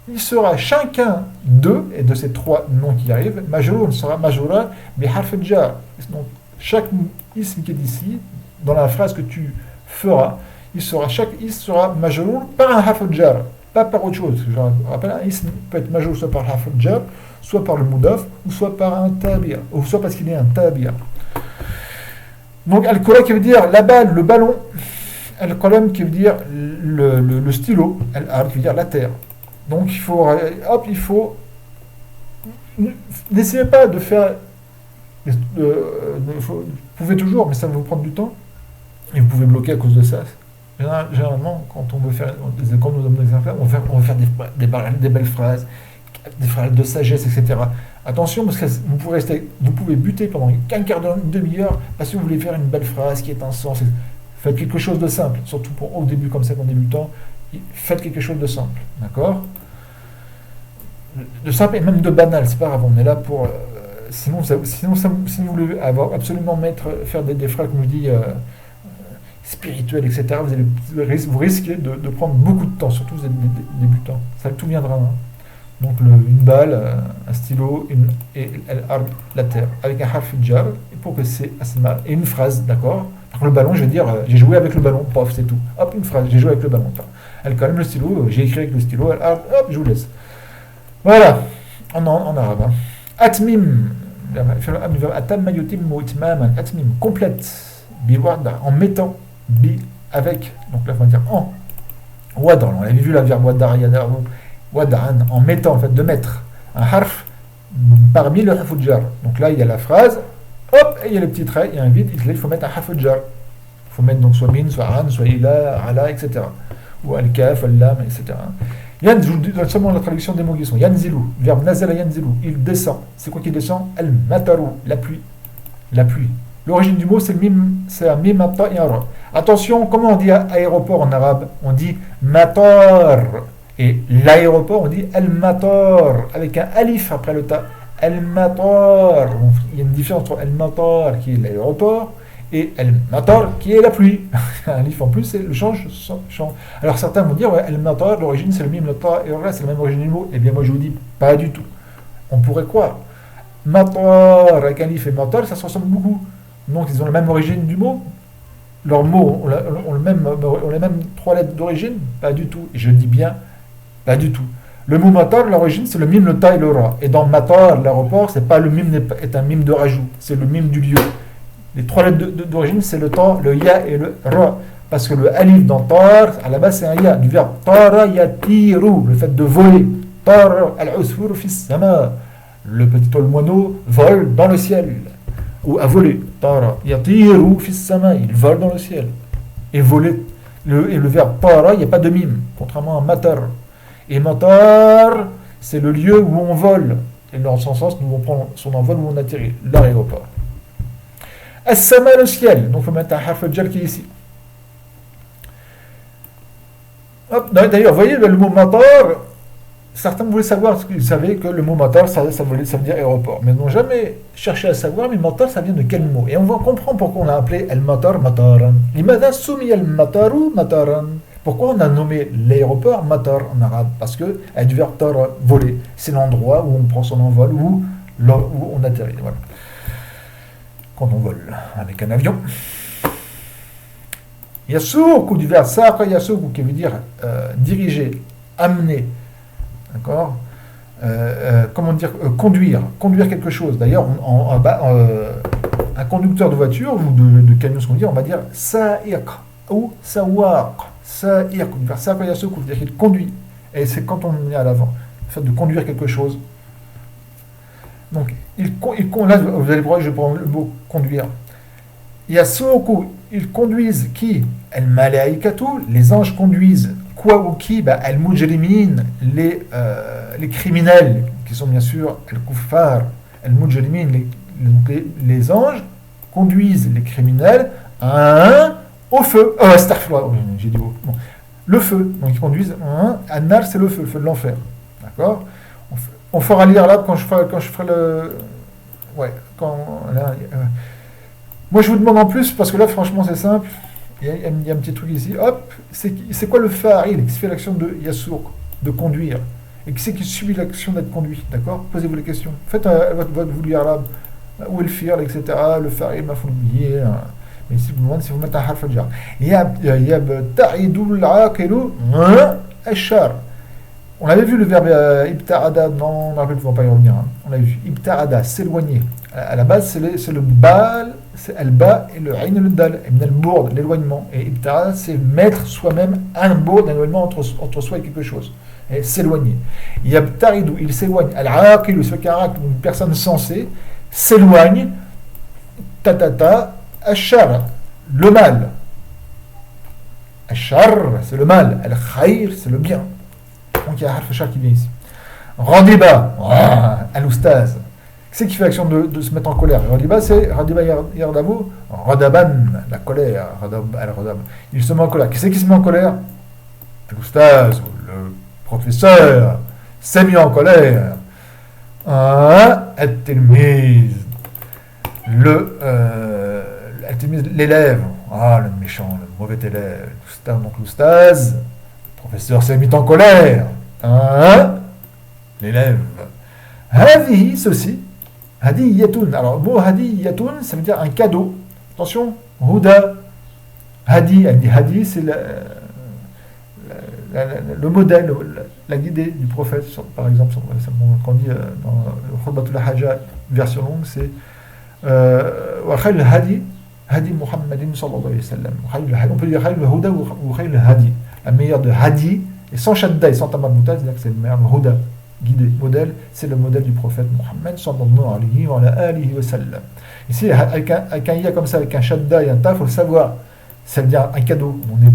il sera chacun d'eux, et de ces trois noms qui arrivent, majrour sera majroura, biharf al-jar. Donc, chaque ism qui est ici, dans la phrase que tu feras, chaque ism sera majrour par un harf al-jar. Pas par autre chose. Je rappelle, un ism peut être majeur soit par harf al-jar, soit par le mudaf, ou soit par un tabi'a, ou soit parce qu'il est un tabi'a. Donc, al-qalam qui veut dire la balle, le ballon. Al-qalam qui veut dire le stylo. Al-ard qui veut dire la terre. Donc, il faut. N'essayez pas de faire. Vous pouvez toujours, mais ça va vous prendre du temps. Et vous pouvez bloquer à cause de ça. Généralement, quand on veut faire des écoles, nous donnons des exemples, on veut faire des belles phrases, des phrases de sagesse, etc. Attention, parce que vous pouvez buter pendant un quart d'heure, une demi-heure, parce que vous voulez faire une belle phrase qui est un sens. Faites quelque chose de simple, surtout au début, comme ça, en débutant, faites quelque chose de simple, d'accord? De simple et même de banal, c'est pas grave, on est là pour. Si vous voulez absolument faire des phrases, comme je dis. spirituel, etc., vous risquez de prendre beaucoup de temps, surtout vous êtes débutants. Ça tout viendra. Hein. Donc une balle, un stylo et la terre, avec un harf jar, pour que c'est asma, et une phrase, d'accord. Le ballon, je vais dire, j'ai joué avec le ballon, pof, c'est tout. Hop, une phrase, j'ai joué avec le ballon. Elle calme le stylo, j'ai écrit avec le stylo, hop, je vous laisse. Voilà, en arabe. Hein. Atmim, atamma yutimmu itmaman, atmim, complète, biwada, en mettant, avec, donc là on va dire en, wadar, on avait vu la verbe wadar, wad'an, en mettant, en fait, de mettre un harf parmi le harf jar. Donc là il y a la phrase, hop, et il y a le petit trait, il y a un vide, il faut mettre un harf jar. Il faut mettre donc soit min, soit an, soit ila, ala, etc. Ou al-kaf, al-lam, etc. Yan, je vous donne seulement la traduction des mots qui sont yanzilu, verbe nazala yanzilu, il descend. C'est quoi qui descend? Al-mataru, la pluie. La pluie. L'origine du mot, c'est mim, c'est un mim, ta et un ra. Attention, comment on dit aéroport en arabe? On dit matar. Et l'aéroport, on dit al-matar, avec un alif après le ta. Al-matar. Il y a une différence entre al-matar, qui est l'aéroport, et al-matar, qui est la pluie. Un alif en plus, c'est le change. Alors certains vont dire, ouais, al-matar, l'origine, c'est le mim, le ta, et le reste, c'est la même origine du mot. Eh bien, moi, je vous dis, pas du tout. On pourrait croire. Matar, avec un alif et matar, ça se ressemble beaucoup. Donc, ils ont la même origine du mot. Leurs mots ont les mêmes trois lettres d'origine. Pas du tout. Et je dis bien, pas du tout. Le mot matar, l'origine, c'est le mime, le ta et le ra. Et dans matar, l'aéroport, c'est pas le mime, est un mime de rajout. C'est le mime du lieu. Les trois lettres d'origine, c'est le ta, le ya et le ra. Parce que le alif dans tar, à la base, c'est un ya. Du verbe tara yatiru, le fait de voler. Tara al-usfur fis sama. Le petit moineau vole dans le ciel. Ou à voler. Tara yatiru fis sama. Il vole dans le ciel. Et voler. Et le verbe tara, il n'y a pas de mime. Contrairement à matar. Et matar, c'est le lieu où on vole. Et dans son sens, nous on prend son envol où on atterrit. L'aéroport. As-sama, le ciel. Donc il faut mettre un harf jar qui est ici. D'ailleurs, vous voyez le mot matar, certains voulaient savoir, parce qu'ils savaient que le mot matar, ça veut dire aéroport. Mais ils n'ont jamais cherché à savoir, mais matar, ça vient de quel mot? Et on va comprendre pourquoi on a appelé al-matar mataran. Limada soumi al-mataru mataran. Pourquoi on a nommé l'aéroport matar en arabe? Parce que elle du verbe tar, voler. C'est l'endroit où on prend son envol, où on atterrit. Voilà. Quand on vole avec un avion. Yasuku du verbe saqa yasuku qui veut dire diriger, amener. D'accord, comment dire, conduire quelque chose. D'ailleurs, un conducteur de voiture ou de camion, ce qu'on dit, on va dire sa'iq ou sawaq. Sa'iq, du verbe saqa yasuku, c'est-à-dire qu'il conduit. Et c'est quand on est à l'avant, le fait de conduire quelque chose. Donc, là, vous allez voir, je prends le mot conduire. Yasuku, ils conduisent qui? Al-malaikatu, les anges conduisent quoi ou qui? Al-mujrimin, les criminels, qui sont bien sûr al-kuffar, al-mujrimin, les anges conduisent les criminels au feu. Astaghfirullah, j'ai dit bon. Le feu, donc ils conduisent an-nar, c'est le feu de l'enfer. D'accord? On fera lire là quand je ferai le. Ouais, moi je vous demande en plus, parce que là franchement c'est simple, il y a un petit truc ici, hop, c'est quoi le fa'il qui fait l'action de yasur, de conduire, et qui c'est qui subit l'action d'être conduit, d'accord? Posez-vous les questions. Faites votre voulu arabe, où est le fi'l, etc., le fa'il, ma faut l'oublier, mais si vous me demandez si vous mettez un harf al-jar. Il y a ta'idul aqilu ashar. On avait vu le verbe ibta'ada, non, on ne va pas y revenir. Hein. On l'a vu. Ibta'ada, s'éloigner. À la base, c'est le bal, c'est al-ba et le ayn et le dal. Ibn al-bourd, l'éloignement. Et ibta'ada, c'est mettre soi-même un bourd, un éloignement entre soi et quelque chose. Et s'éloigner. Yabtaridou, il s'éloigne. Al-aqilu, ce caractère, une personne sensée, s'éloigne. Tatata, ashar, le mal. Ashar, c'est le mal. Al-khayr, c'est le bien. Donc il y a harf shar qui vient ici. Radiba, al-oustaz. C'est qui fait l'action de se mettre en colère. Radiba, c'est Radiba yardabu, radaban, la colère. Radab. Il se met en colère. Qui c'est qui se met en colère? Al-oustaz, le professeur, s'est mis en colère. Al-tilmiz, l'élève. Ah, le méchant, le mauvais élève, l'oustaz, donc l'oustaz, le professeur s'est mis en colère. Hein? L'élève. Hadi, ceci. Hadi yatoun. Alors, le mot hadi yatoun, ça veut dire un cadeau. Attention, huda. Hadi, hadi, c'est le modèle, la guidée du prophète, par exemple, quand on dit dans le Khutbatul Haja, version longue, c'est wa khayl hadi, hadi Muhammadin sallallahu alayhi wa sallam. On peut dire khayl huda ou khayl hadi. La meilleure de hadi, et sans shadda et sans tamarmuta, c'est-à-dire que c'est le meilleur huda, guidé, modèle, c'est le modèle du prophète Muhammad sallallahu alayhi wa sallam. Ici, avec un iya comme ça, avec un shadda et un ta, il faut le savoir. Ça veut dire un cadeau. On n'est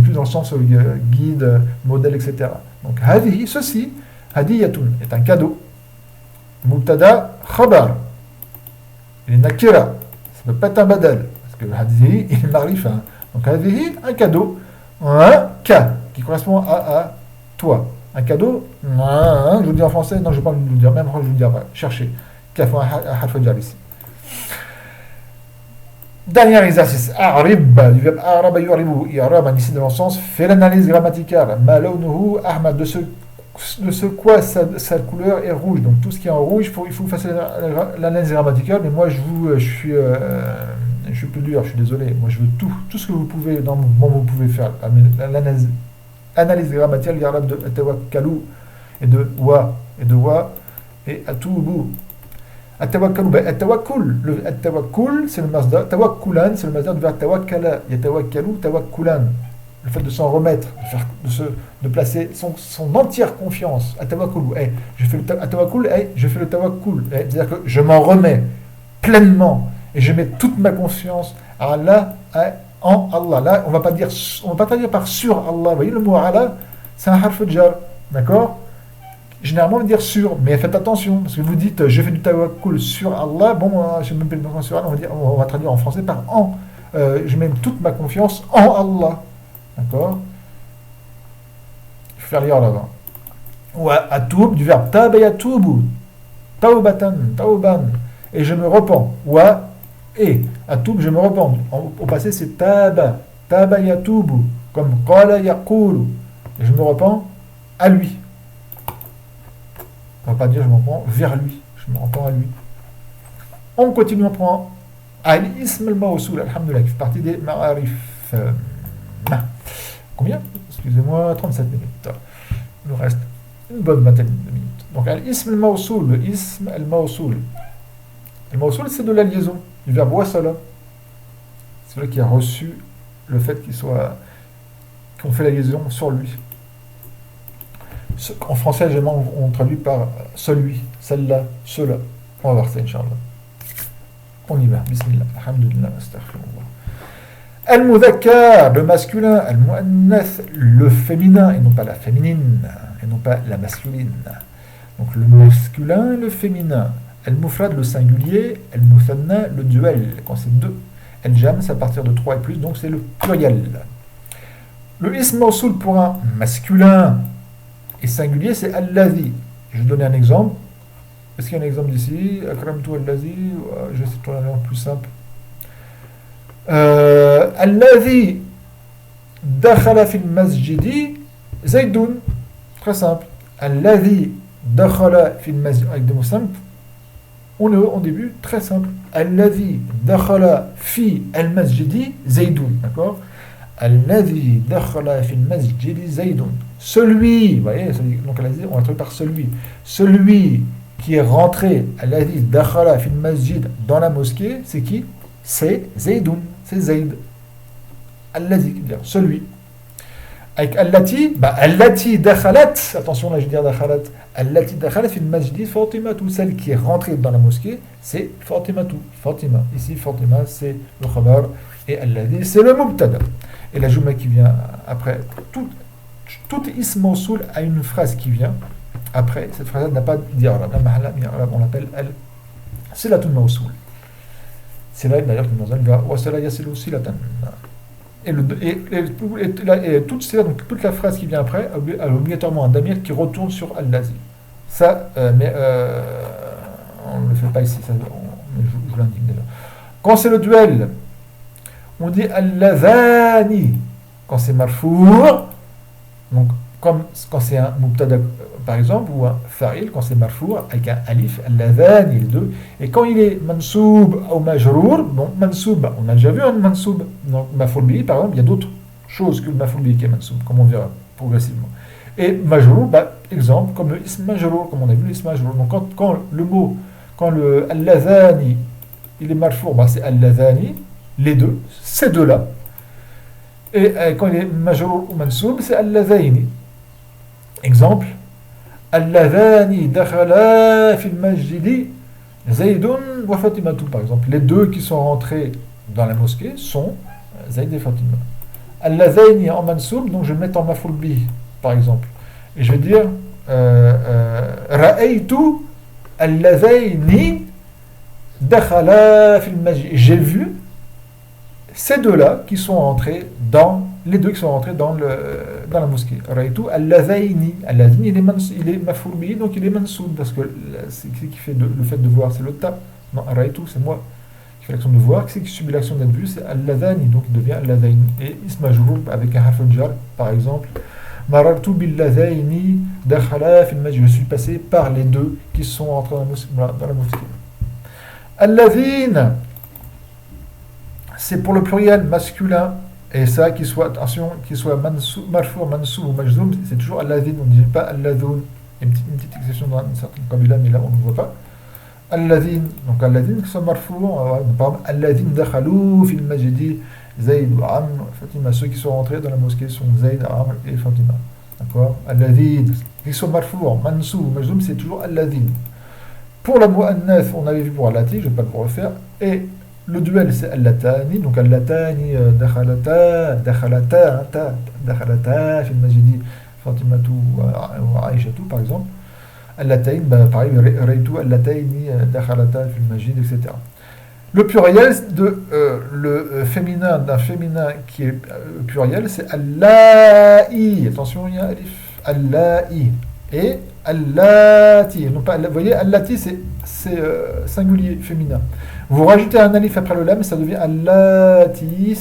plus dans le sens guide, modèle, etc. Donc, hadihi, ceci, hadiyatun, est un cadeau. Mubtada, khabar. Il est nakira. Ça ne peut pas être un badal. Parce que hadihi, il est marifa. Donc, hadihi, un cadeau. Un ka, qui correspond à toi. Un cadeau, je vous le dis en français, non, je ne vais pas vous le dire, même je vous le dire, cherchez. Kaf, un harf jar ici. Dernier exercice, a'rib, du verbe a'raba yu'ribu, i'rab, ici dans le sens, fais l'analyse grammaticale, ma lawnuhu ahmad, de ce quoi sa couleur est rouge. Donc tout ce qui est en rouge, il faut faire l'analyse grammaticale, mais moi je suis plus dur, je suis désolé. Moi je veux tout ce que vous pouvez, dans le moment vous pouvez faire, l'analyse grammaticale, i'rab de tawakkalu, et de wa, et atubu. التوكل c'est le masdar, tawakkulan c'est le masdar du verbe tawakkala, yatawakkalu tawakkulan, le fait de s'en remettre, de placer son entière confiance. Atawakkul, je fais le tawakkul, c'est-à-dire que je m'en remets pleinement et je mets toute ma confiance à Allah, en Allah. Là, on va pas traduire par sur Allah. Vous voyez le mot ala, c'est un harf jar, d'accord? Généralement, on va dire sur, mais faites attention, parce que vous dites je fais du tawakkul sur Allah, bon, je ne me mets pas sur Allah, on va traduire en français par en. Je mets toute ma confiance en Allah. D'accord? Il faut faire lire là-bas. Ou atoub, du verbe taba yatubu, taubatan, tauban, et je me repens. Ou et atoub, je me repens. Au passé, c'est taba yatubu, comme qala yaqulu, et je me repens à lui. On ne va pas dire je m'en prends vers lui, je me repens à lui. On continue, on prend al-ism al-mawsoul, alhamdoulilah, qui fait partie des ma'arif. Combien? Excusez-moi, 37 minutes. Il nous reste une bonne vingtaine de minutes. Donc al-ism al-mawsoul, le ism al-mawsoul. Al-mawsoul, c'est de la liaison, du verbe wasala. C'est celui qui a reçu le fait qu'on fait la liaison sur lui. En français, généralement, on traduit par celui, celle-là, cela. On va voir ça, Inch'Allah. On y va. Bismillah. Alhamdulillah. Astaghfirullah. Al-Mudhakkar, le masculin. Al-Mu'annath, le féminin, et non pas la féminine, et non pas la masculine. Donc le masculin, le féminin. Al-Mufrad, le singulier. Al-Muthanna, le duel, quand c'est deux. Al-Jam, c'est à partir de 3 et plus, donc c'est le pluriel. Le ism mawsoul pour un masculin et singulier, c'est Al-Ladhi. Je vais donner un exemple. Est-ce qu'il y a un exemple d'ici? Akramtu Al-Ladhi. Je vais essayer de trouver un exemple plus simple. Al-Ladhi dakhala fil masjidi Zaydun. Très simple. Al-Ladhi dakhala fil masjidi. Avec des mots simples. On est au début, très simple. Al-Ladhi dakhala fi al-masjidi Zaydun. D'accord? Al-Ladhi dakhala fil masjidi Zaydun. Celui, vous voyez, donc on va trouver par celui qui est rentré, Al-Ladhi dakhala fil masjid, dans la mosquée, c'est qui? C'est Zaydun, c'est Zayd. Al-Ladhi, celui. Avec Allati, Allati dakhalat, attention là je vais dire dakhalat, Allati dakhalat fil masjid Fatimatu, celle qui est rentrée dans la mosquée, c'est Fatimatu, Fatima. Ici, Fatima, c'est le khabar, et Alladhi, c'est le mubtada. Et la jumla qui vient après, tout ism mawsoul a une phrase qui vient après. Cette phrase n'a pas d'irab, on l'appelle silatun mawsoul. C'est là d'ailleurs que nous allons wasala yasilu silatan. Et toute la phrase qui vient après a obligatoirement un damir qui retourne sur al-Ladhi. Ça, mais on ne le fait pas ici, ça, je vous l'indique déjà. Quand c'est le duel, On dit al-ladhani quand c'est marfour, donc comme quand c'est un mubtada par exemple, ou un fa'il quand c'est marfour avec un alif, al-ladhani, les deux. Et quand il est mansoub ou majrour, bon, mansoub, on a déjà vu un mansoub. Donc maf'ul bihi par exemple, il y a d'autres choses que le maf'ul bihi qui est mansoub, comme on verra progressivement. Et majrour, bah, exemple, comme le ism majrour, comme on a vu l'ism majrour. Donc quand le mot, quand le al-ladhani, il est marfour, bah, c'est al-ladhani, les deux, ces deux-là. Et quand il est majrour ou mansoub, c'est al-ladhaini. Exemple, al-ladhani dakhala fil masjidi Zaydun wa Fatimatu, par exemple. Les deux qui sont rentrés dans la mosquée sont Zayd et Fatima. Al-ladhaini en mansoub, donc je vais mettre en maf'ul bihi, par exemple. Et je vais dire ra'aytu al-ladhaini dakhala fil masjid. J'ai vu ces deux-là qui sont rentrés dans les deux qui sont rentrés dans la mosquée. Ra'aytu al-ladhaini. Al-ladhaini, il est maf'ul bihi, donc il est mansoub, parce que c'est qui fait le fait de voir, c'est le ta. Non, ra'aytu, c'est moi qui fait l'action de voir. C'est qui subit l'action d'être vu, c'est al-ladhani, donc il devient al-ladhaini. Et ism majrour avec un harf al-jar, par exemple, marartu bil-ladhaini dakhala fil masjid. Je suis passé par les deux qui sont rentrés dans la mosquée. Al-ladhin, c'est pour le pluriel masculin. Et ça, qu'il soit, attention, qu'il soit marfour, mansoub ou majzoum, c'est toujours al-ladhin, on ne dit pas al-ladhoun. Il y a une petite exception dans une certaine qabila, mais là on ne voit pas. Al-ladhin, donc al-ladhin, qu'il soit marfour, par exemple, al-ladhin dakhalou fil majidi, Zayd, Amr, Fatima. Ceux qui sont rentrés dans la mosquée sont Zayd, Amr et Fatima. D'accord? Al-ladhin, qu'il soit marfour, mansoub ou majzoum, c'est toujours al-ladhin. Pour la mu'annath, on avait vu pour al-lati, je ne vais pas le refaire, et le duel c'est al-latani, donc al-latani dakhalata fil majidi Fatimatu wa Aishatu par exemple. Al-latayn, bah, pareil, raytu al-latayni dakhalata fil majid, etc. Le pluriel le féminin d'un féminin qui est pluriel, c'est al-la'i. Attention, il y a alif. Al-la'i. Et al-lati. Vous voyez, al-lati, c'est singulier, féminin. Vous rajoutez un alif après le lam, ça devient al-lati,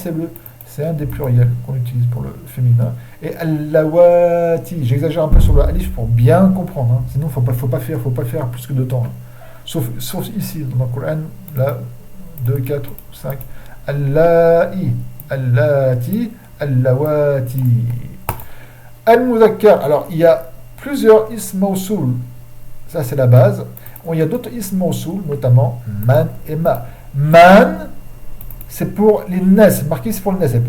c'est un des pluriels qu'on utilise pour le féminin. Et al-lawati, j'exagère un peu sur le alif pour bien comprendre. Hein. Sinon, faut pas faire plus que 2 temps. Hein. Sauf ici, dans le Coran, là, 2, 4, 5. Al-la'i, al-lati, al-lawati. Al-muzakkar, alors il y a plusieurs ism mawsoul, ça c'est la base. Il y a d'autres ism mawsoul, notamment man et ma. Man, c'est pour les nes, marqué c'est pour les nes.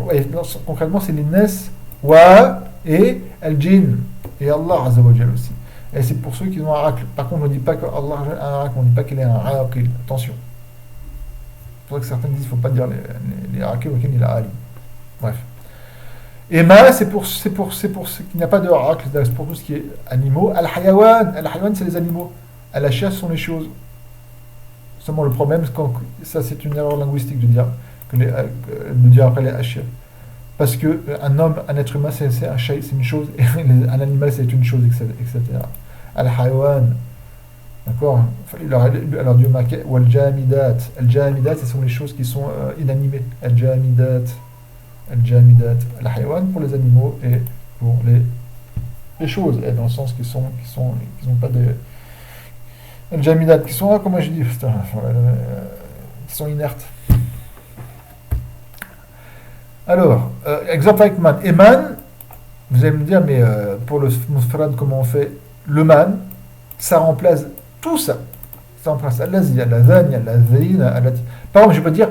Concrètement, c'est les nes, wa et al-jinn, et Allah Azza wa Jal aussi. Et c'est pour ceux qui ont un aql. Par contre, on ne dit pas qu'Allah a un aql, on ne dit pas qu'il est un aqil. Attention. C'est pour ça que certains disent qu'il ne faut pas dire les aqil, ou qu'il a ali. Bref. Et ma, c'est pour ce qu'il n'y a pas de aql, c'est pour tout ce qui est animaux. Al-hayawan, c'est les animaux. Al-ashya sont les choses. Seulement le problème, ça c'est une erreur linguistique de dire après les ashya. Parce que un être humain c'est un shay, c'est une chose, et un animal c'est une chose, etc. Al-hayawan, d'accord. Alors Dieu marque wal-jamidat. Al-jamidat, ce sont les choses qui sont inanimées. Al-jamidat, al-hayawan pour les animaux et pour les choses, et dans le sens qui n'ont pas de al-jamidat, qui sont, comment je dis, qui sont inertes. Alors, exemple avec man. Et man, vous allez me dire, mais pour le mufrad, comment on fait? Le man, ça remplace tout ça. Ça remplace al-lazi, al-ladhani, al-ladhina, al-lati. Par exemple, je peux dire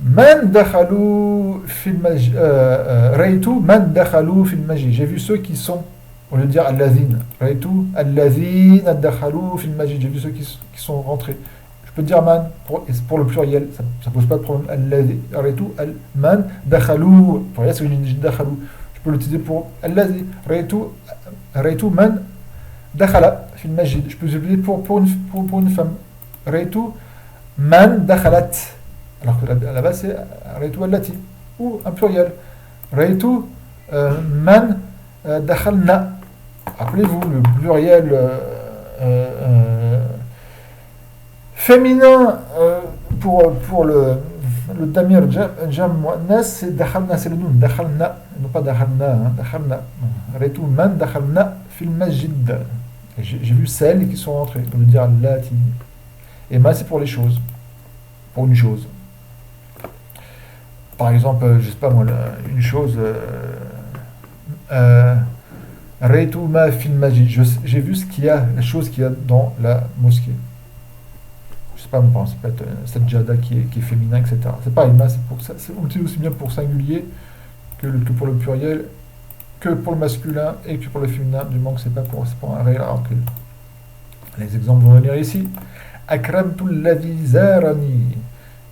man dakhalou fil majid, raytu man dakhalou fil majid. J'ai vu ceux qui sont, au lieu de dire al-ladhin, raytu al-ladhina dakhalou fil majid. J'ai vu ceux qui sont rentrés. Je peux dire man pour le pluriel, ça pose pas de problème. Al-ladhi, raytu man dakhalou. Pour là, c'est une dakhalou. Je peux l'utiliser pour al-ladhi, raytu man dakhala fil majid. Je peux l'utiliser pour une femme. Raytu man dakhalat. Alors que là-bas c'est raytu allati ou un pluriel. Raytu man dakhalna. Rappelez-vous le pluriel féminin pour le Le damir jam muannas, c'est dakhalna, c'est le noun, dakhalna, non pas dakhalna, hein, dakhalna. Raitu man dakhalna fil masjid. J'ai vu celles qui sont rentrées, on veut dire allati. Et ma, c'est pour les choses, pour une chose. Par exemple, je sais pas moi, une chose. Raitu ma fil masjid. J'ai vu ce qu'il y a, la chose qu'il y a dans la mosquée. Je sais pas, moi, ça peut être cette jada qui est féminin, etc. C'est pareil, ma, c'est pour ça. C'est aussi bien pour singulier que pour le pluriel, que pour le masculin et que pour le féminin, du moment que c'est pas pour un réel aqil. Les exemples vont venir ici. Akramtu alladhi zarani.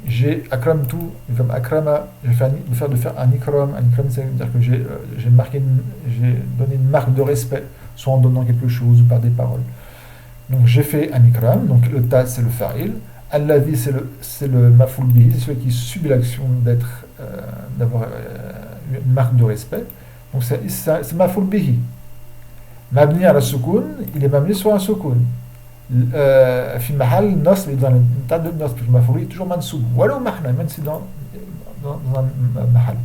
J'ai akramtu, le verbe akrama, j'ai fait de faire un ikram. Un ikram, c'est-à-dire que j'ai donné une marque de respect, soit en donnant quelque chose ou par des paroles. Donc j'ai fait un ikram, donc le ta c'est le fa'il, alladhi c'est le maf'ul bihi, c'est celui qui subit l'action d'avoir une marque de respect. Donc c'est maf'ul bihi. Mabni ala sukun, il est mabni sur un sukun. في محل نصب dans le tas de nasb المفعول est toujours mansoub ولو mahna, même si dans un mahal.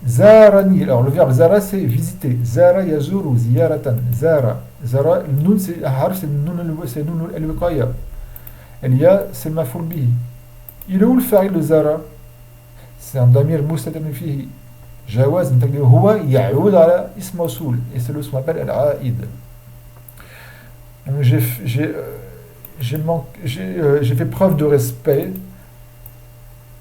Zarani, alors le verbe zara c'est visiter, zara yazuru ziyaratan, zara le nun c'est harf, c'est le nun al-wiqaya, il y a c'est maf'ul bihi. Il est où le fa'il de zara? C'est un damir mustatir fihi جواز نتقديره هو يعود على اسم موصول et c'est le ce qu'on appelle al-aid. Donc j'ai fait preuve de respect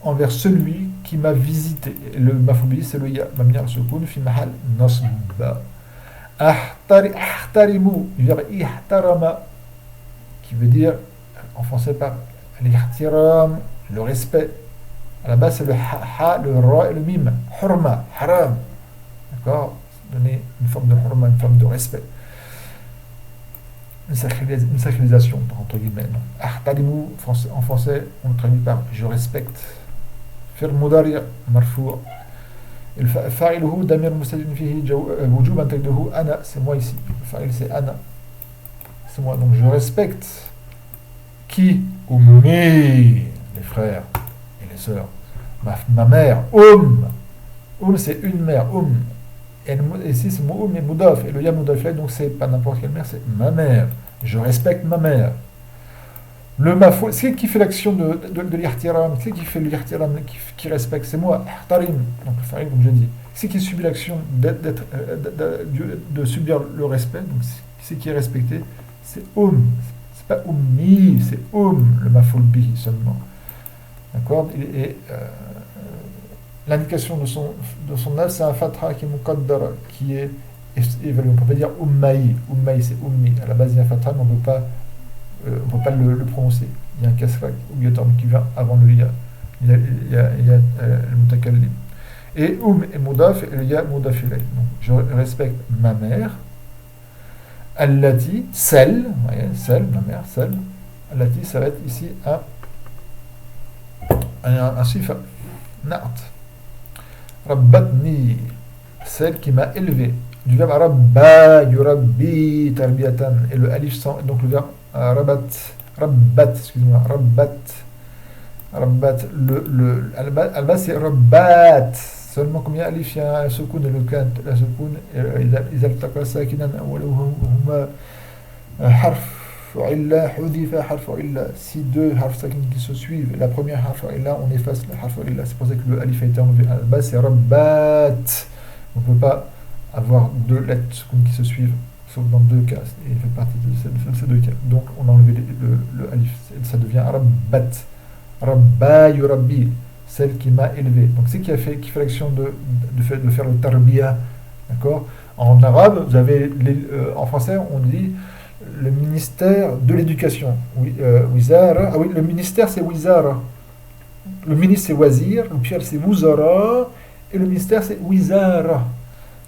envers celui qui m'a visité. Le maf'ul c'est le ya, mabni ala sukun fi mahal nasb. Ahtarimu, il veut dire ihtarama, qui veut dire en français par l'ihtiram, le respect. À la base c'est le ha, le ra et le mim. Hurma, haram. D'accord? Donner une forme de hurma, une forme de respect. Une sacralisation, entre guillemets. Ahtarimu, en français, on le traduit par je respecte. Fir mudari marfou'. Fa'iluhu damir mustajin fihi wujuban taqdiruhu ana, c'est moi ici. Le fa'il c'est ana. C'est moi. Donc je respecte qui? Ummi, les frères et les sœurs. Ma mère, c'est une mère, Et ici, c'est Moum et Moudaf. Et le Ya Moudaf, donc c'est pas n'importe quelle mère, c'est ma mère. Je respecte ma mère. Le mafou, c'est qui fait l'action de l'ihtiram? C'est qui fait l'ihtiram, qui respecte? C'est moi, ihtarim. Donc le fa'il, comme je dis. C'est qui subit l'action de subir le respect? Donc c'est qui est respecté? C'est C'est pas ummi, c'est le mafoul bihi seulement. D'accord? Et l'indication de son âge, c'est un fatra qui est muqaddara, qui est évalué. On peut pas dire ummaï, c'est ummi. À la base, il y a un fatra, mais on ne peut pas le prononcer. Il y a un kasra obligatoire qui vient avant le ya. Il y a le mutakallim. Et et mudaf, et le ya mudaf ilay. Donc, je respecte ma mère. Allati, celle, ma mère, celle. Allati, ça va être ici un sifa. Na'at. Rabbatni, celle qui m'a élevé. Du verbe rabba, yurabbi, tarbiyatan. Et le alif sans, donc le verbe rabbat, excusez-moi, rabbat, al-bas c'est rabbat. Seulement comme il y a alif, il y a un soukoun et le kant, la soukoun, ils altaqa sakinan, huma harf illa, hudifa harf illa. Si deux harf sakin qui se suivent, la première harf illa, on efface le harf illa. C'est pour ça que le alif a été enlevé. Al-bas c'est rabbat. On ne peut pas avoir deux lettres soukoun qui se suivent, sauf dans deux cas. Et il fait partie de ces deux cas. Donc on a enlevé le alif. Ça devient rabbat. Rabba yurabbi, celle qui m'a élevé. Donc c'est qui fait l'action de faire le tarbiya. D'accord? En arabe, vous avez en français, on dit le ministère de l'éducation. Wizara. Ah oui, le ministère c'est wizara. Le ministre c'est wazir, le pied c'est wuzara, et le ministère c'est wizara.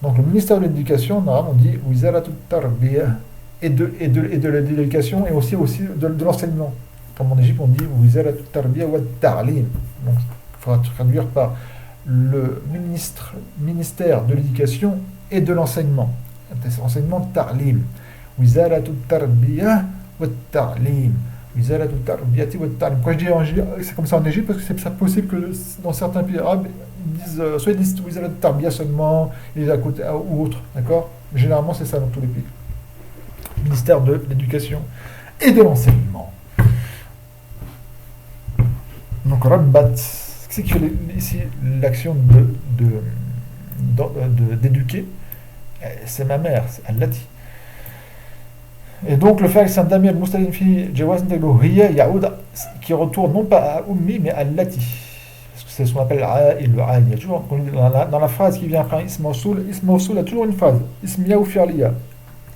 Donc le ministère de l'éducation, en arabe, on dit wizara tout tarbiya, et de l'éducation, et aussi de l'enseignement. Comme en Égypte, on dit wizara tout tarbiya wa ta'lim. Donc il faudra traduire par le ministère de l'éducation et de l'enseignement. Enseignement ta'lim. Wizara tout tarbiya wa ta'lim. Pourquoi je dis c'est comme ça en Égypte? Parce que c'est possible que dans certains pays arabes, soit ils disent Wizarat Tarbia seulement, et à côté, ou autre, d'accord? Généralement, c'est ça dans tous les pays. Ministère de l'Éducation et de l'Enseignement. Donc, Rabbat, c'est qui fait ici l'action d'éduquer? C'est ma mère, c'est Allati. Et donc le fait que c'est un damir mustalin fi jawaz hiya yaouda qui retourne non pas à ummi mais à Allati. Parce que c'est ce qu'on appelle le a. Il y a toujours dans la phrase qui vient après ism mawsoul a toujours une phrase. Ismiya ou fi'liya.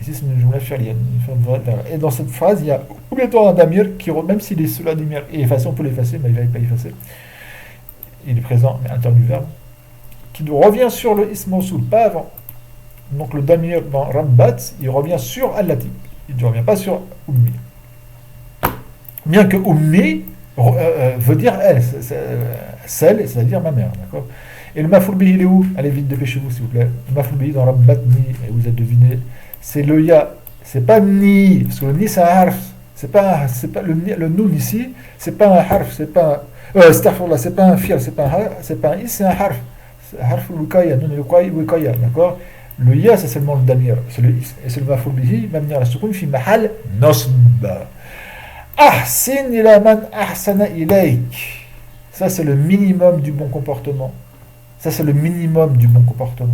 Ici c'est une jumla fi'liya. Et dans cette phrase, il y a obligatoirement un damir qui, même s'il est sous la damir et effacé, on peut l'effacer, mais il ne va pas effacer. Il est présent, mais interne du verbe. Qui revient sur le ism mawsoul, pas avant. Donc le damir dans Rabbat, il revient sur Allati. Il ne revient pas sur Ummi. Bien que Ummi veut dire elle, celle, c'est-à-dire ma mère. D'accord. Et le Mafoul Bihi, il est où? Allez vite, dépêchez-vous s'il vous plaît. Le Mafoul Bihi dans Rabbat Ni, et vous avez deviné, c'est le Ya. C'est pas Ni, parce que le Ni c'est un harf. C'est pas le Noun ici, c'est pas un harf, c'est pas c'est pas un fier, c'est pas un is, c'est un harf. C'est harf Wikaya, Noun Wikaya, d'accord. Le ya, c'est seulement le damir, c'est le is. Et c'est le mafoul bihi, mabni ala sukun fi mahal nasb. Ahsin ila man ahsana ilayk. Ça, c'est le minimum du bon comportement. Ça, c'est le minimum du bon comportement.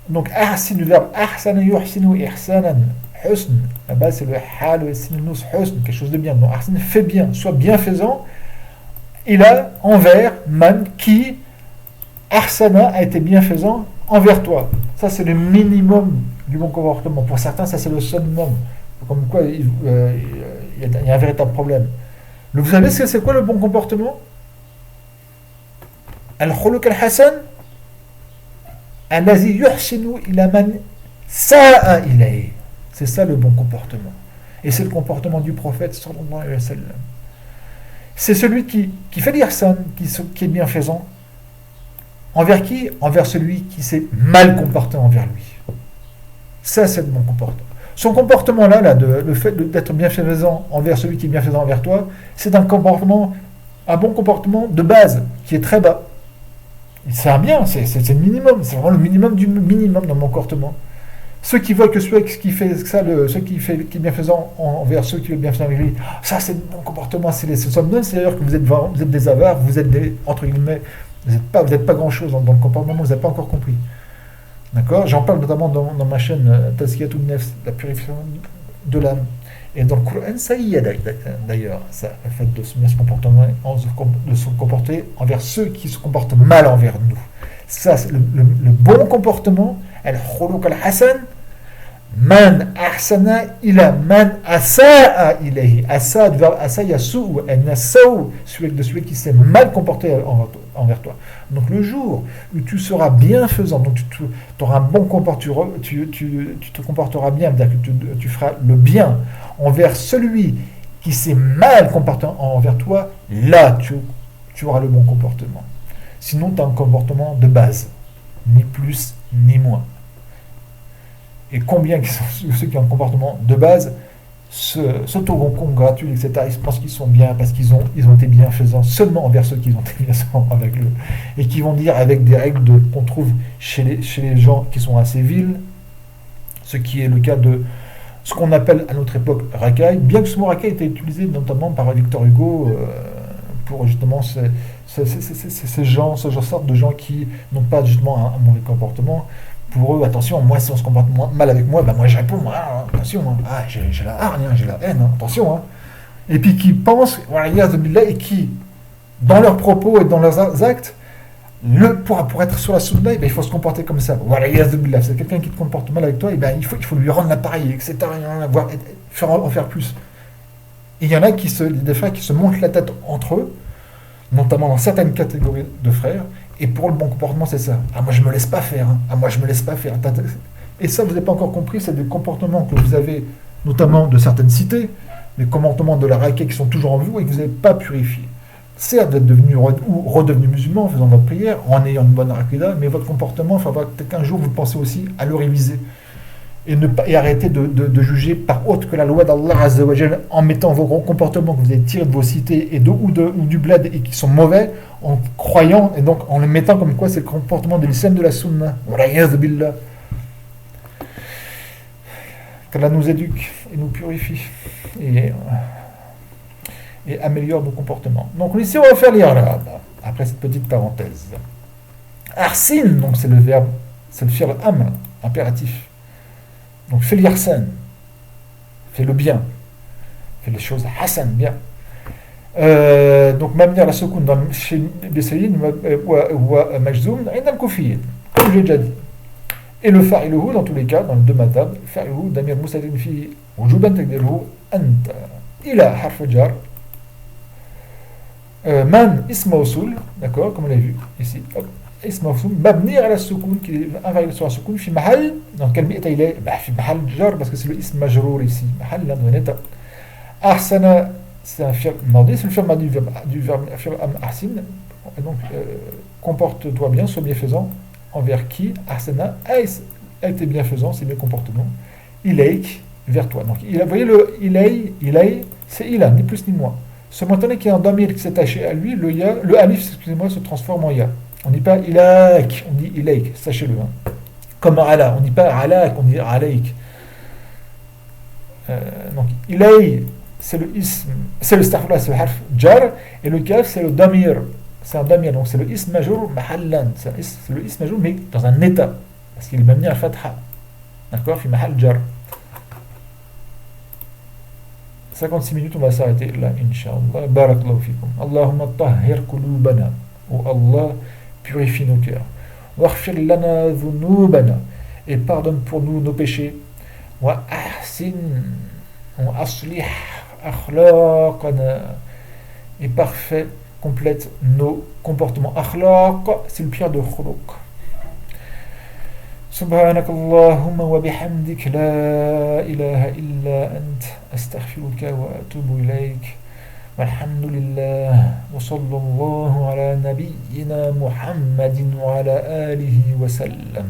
Donc, ahsin, le verbe ahsana yuhsinu ihsanan. Husn, là-bas, c'est le hal, le sinus husn, quelque chose de bien. Donc, ahsin, fais bien, sois bienfaisant. Il a envers man qui ahsana a été bienfaisant envers toi. Ça, c'est le minimum du bon comportement. Pour certains, ça, c'est le summum. Comme quoi, il y a un véritable problème. Vous savez c'est quoi le bon comportement? Al-khuluq al-hasan allazi yuhsinu ila man sa'a ilayhi. C'est ça le bon comportement. Et c'est le comportement du prophète sallallahu alayhi wa sallam. C'est celui qui fait l'ihsan, qui est bienfaisant. Envers qui? Envers celui qui s'est mal comporté envers lui. Ça, c'est le bon comportement. Son comportement là, le fait d'être bienfaisant envers celui qui est bienfaisant envers toi, c'est un bon comportement de base, qui est très bas. C'est un bien, c'est le minimum, c'est vraiment le minimum du minimum dans mon comportement. Ceux qui veulent que celui qui fait ça, qui est bienfaisant envers ceux qui est bienfaisant avec lui, ça c'est le bon comportement, c'est les summums, c'est-à-dire que vous êtes des avares, vous êtes des, entre guillemets, vous n'êtes pas grand-chose dans le comportement, vous n'avez pas encore compris. D'accord. J'en parle notamment dans ma chaîne Tazkiyatun Nafs, la purification de l'âme. Et dans le Coran, ça y est d'ailleurs, ça, le fait de se comporter envers ceux qui se comportent mal envers nous. Ça, c'est le bon comportement, al-khuluq al-hasan, man ahsana ila man asa'a ilayhi. Asa, le verbe asa yasou, an-nasaw, celui qui s'est mal comporté envers toi. Donc le jour où tu seras bienfaisant, donc tu auras un bon comportement, tu te comporteras bien, c'est-à-dire que tu feras le bien envers celui qui s'est mal comporté envers toi, là tu auras le bon comportement. Sinon tu as un comportement de base, ni plus ni moins. Et combien ceux qui ont un comportement de base s'auto-congratulent, etc. Ils pensent qu'ils sont bien parce qu'ils ont été bienfaisants seulement envers ceux qui ont été bienfaisants avec eux. Et qui vont dire avec des règles qu'on trouve chez les gens qui sont assez vils, ce qui est le cas de ce qu'on appelle à notre époque racaille, bien que ce mot racaille était utilisé notamment par Victor Hugo pour justement ces gens, ce sorte de gens qui n'ont pas justement un mauvais comportement. Pour eux, attention, moi si on se comporte mal avec moi, moi je réponds, attention, j'ai la hargne, j'ai la haine, attention. Et puis qui pensent, et qui, dans leurs propos et dans leurs actes, pour être sur la sunna, il faut se comporter comme ça. C'est quelqu'un qui te comporte mal avec toi, il faut lui rendre l'appareil, etc. En faire plus. Et il y en a des frères qui se montent la tête entre eux, notamment dans certaines catégories de frères. Et pour le bon comportement, c'est ça. Moi, je me laisse pas faire. Moi, je me laisse pas faire. Et ça, vous n'avez pas encore compris, c'est des comportements que vous avez, notamment de certaines cités, des comportements de la raquette qui sont toujours en vous et que vous n'avez pas purifié. Certes, vous êtes devenu ou redevenu musulman en faisant votre prière, en ayant une bonne raquida, mais votre comportement, il faudra peut-être qu'un jour vous pensez aussi à le réviser. et arrêtez de juger par autre que la loi d'Allah Azza wa Jal en mettant vos grands comportements que vous avez tirés de vos cités ou du bled et qui sont mauvais, en croyant et donc en les mettant comme quoi c'est le comportement de l'islam de la sunna. Wal'iyadhu billah. Qu'Allah nous éduque et nous purifie et améliore nos comportements. Donc ici on va faire l'irab après cette petite parenthèse. Arsin, donc c'est le verbe, c'est le fi'l amr, impératif. Donc fais l'ihsan, fais le bien, fais les choses hasan, bien. Donc mabni ala sukun dans chez Bissayin ou majzoum, inda al-kufiyyin, comme j'ai déjà dit. Et le fa'iluhu dans tous les cas, dans le deux madhab, fa'iluhu damir mustatir fi wujuban taqdiruhu anta ila harf jar. Man ism mawsoul, d'accord, comme on l'a vu ici. Hop. اسم موصول مبني على السكون qui est invariable sur un سكون في محل dans quel état il est في محل جر parce que c'est le ism majrour ici محل dans un état أحسن c'est un fi'l ماضي c'est le fi'l ماضي du verbe fi'l أحسن donc comporte-toi bien sois bienfaisant envers qui أحسن a été bienfaisant c'est bien comportement إليك vers toi donc vous voyez le إلي c'est إلى ni plus ni moins ce maintenant qu'il y a un damir qui s'est attaché à lui le alif excusez-moi se transforme en ya. On ne dit pas ilak, on dit ilaik, sachez-le. Hein. Comme ala, on ne dit pas alak, on dit alaik. Donc ilay, c'est le ism, c'est le starfula, c'est le harf jar, et le kaf, c'est le damir. C'est un damir, donc c'est le ism majur mahallan. C'est le ism majur, mais dans un état. Parce qu'il est même mis à fatha. D'accord, fi mahal jar. 56 minutes, on va s'arrêter là, Inch'Allah. Barakallahu fikum. Allahumma tahhir kulubana. Oh Allah, purifie nos cœurs. Waghfir lana dhunubana. Et pardonne pour nous nos péchés. Wa ahsin. Wa aslih akhlaqana. Et parfait, complète nos comportements. Akhlaq, c'est le pire de khuluq. سبحانك اللهم وبحمدك لا إله إلا أنت أستغفرك وأتوب إليك والحمد لله وصلى الله على نبينا محمد وعلى آله وسلم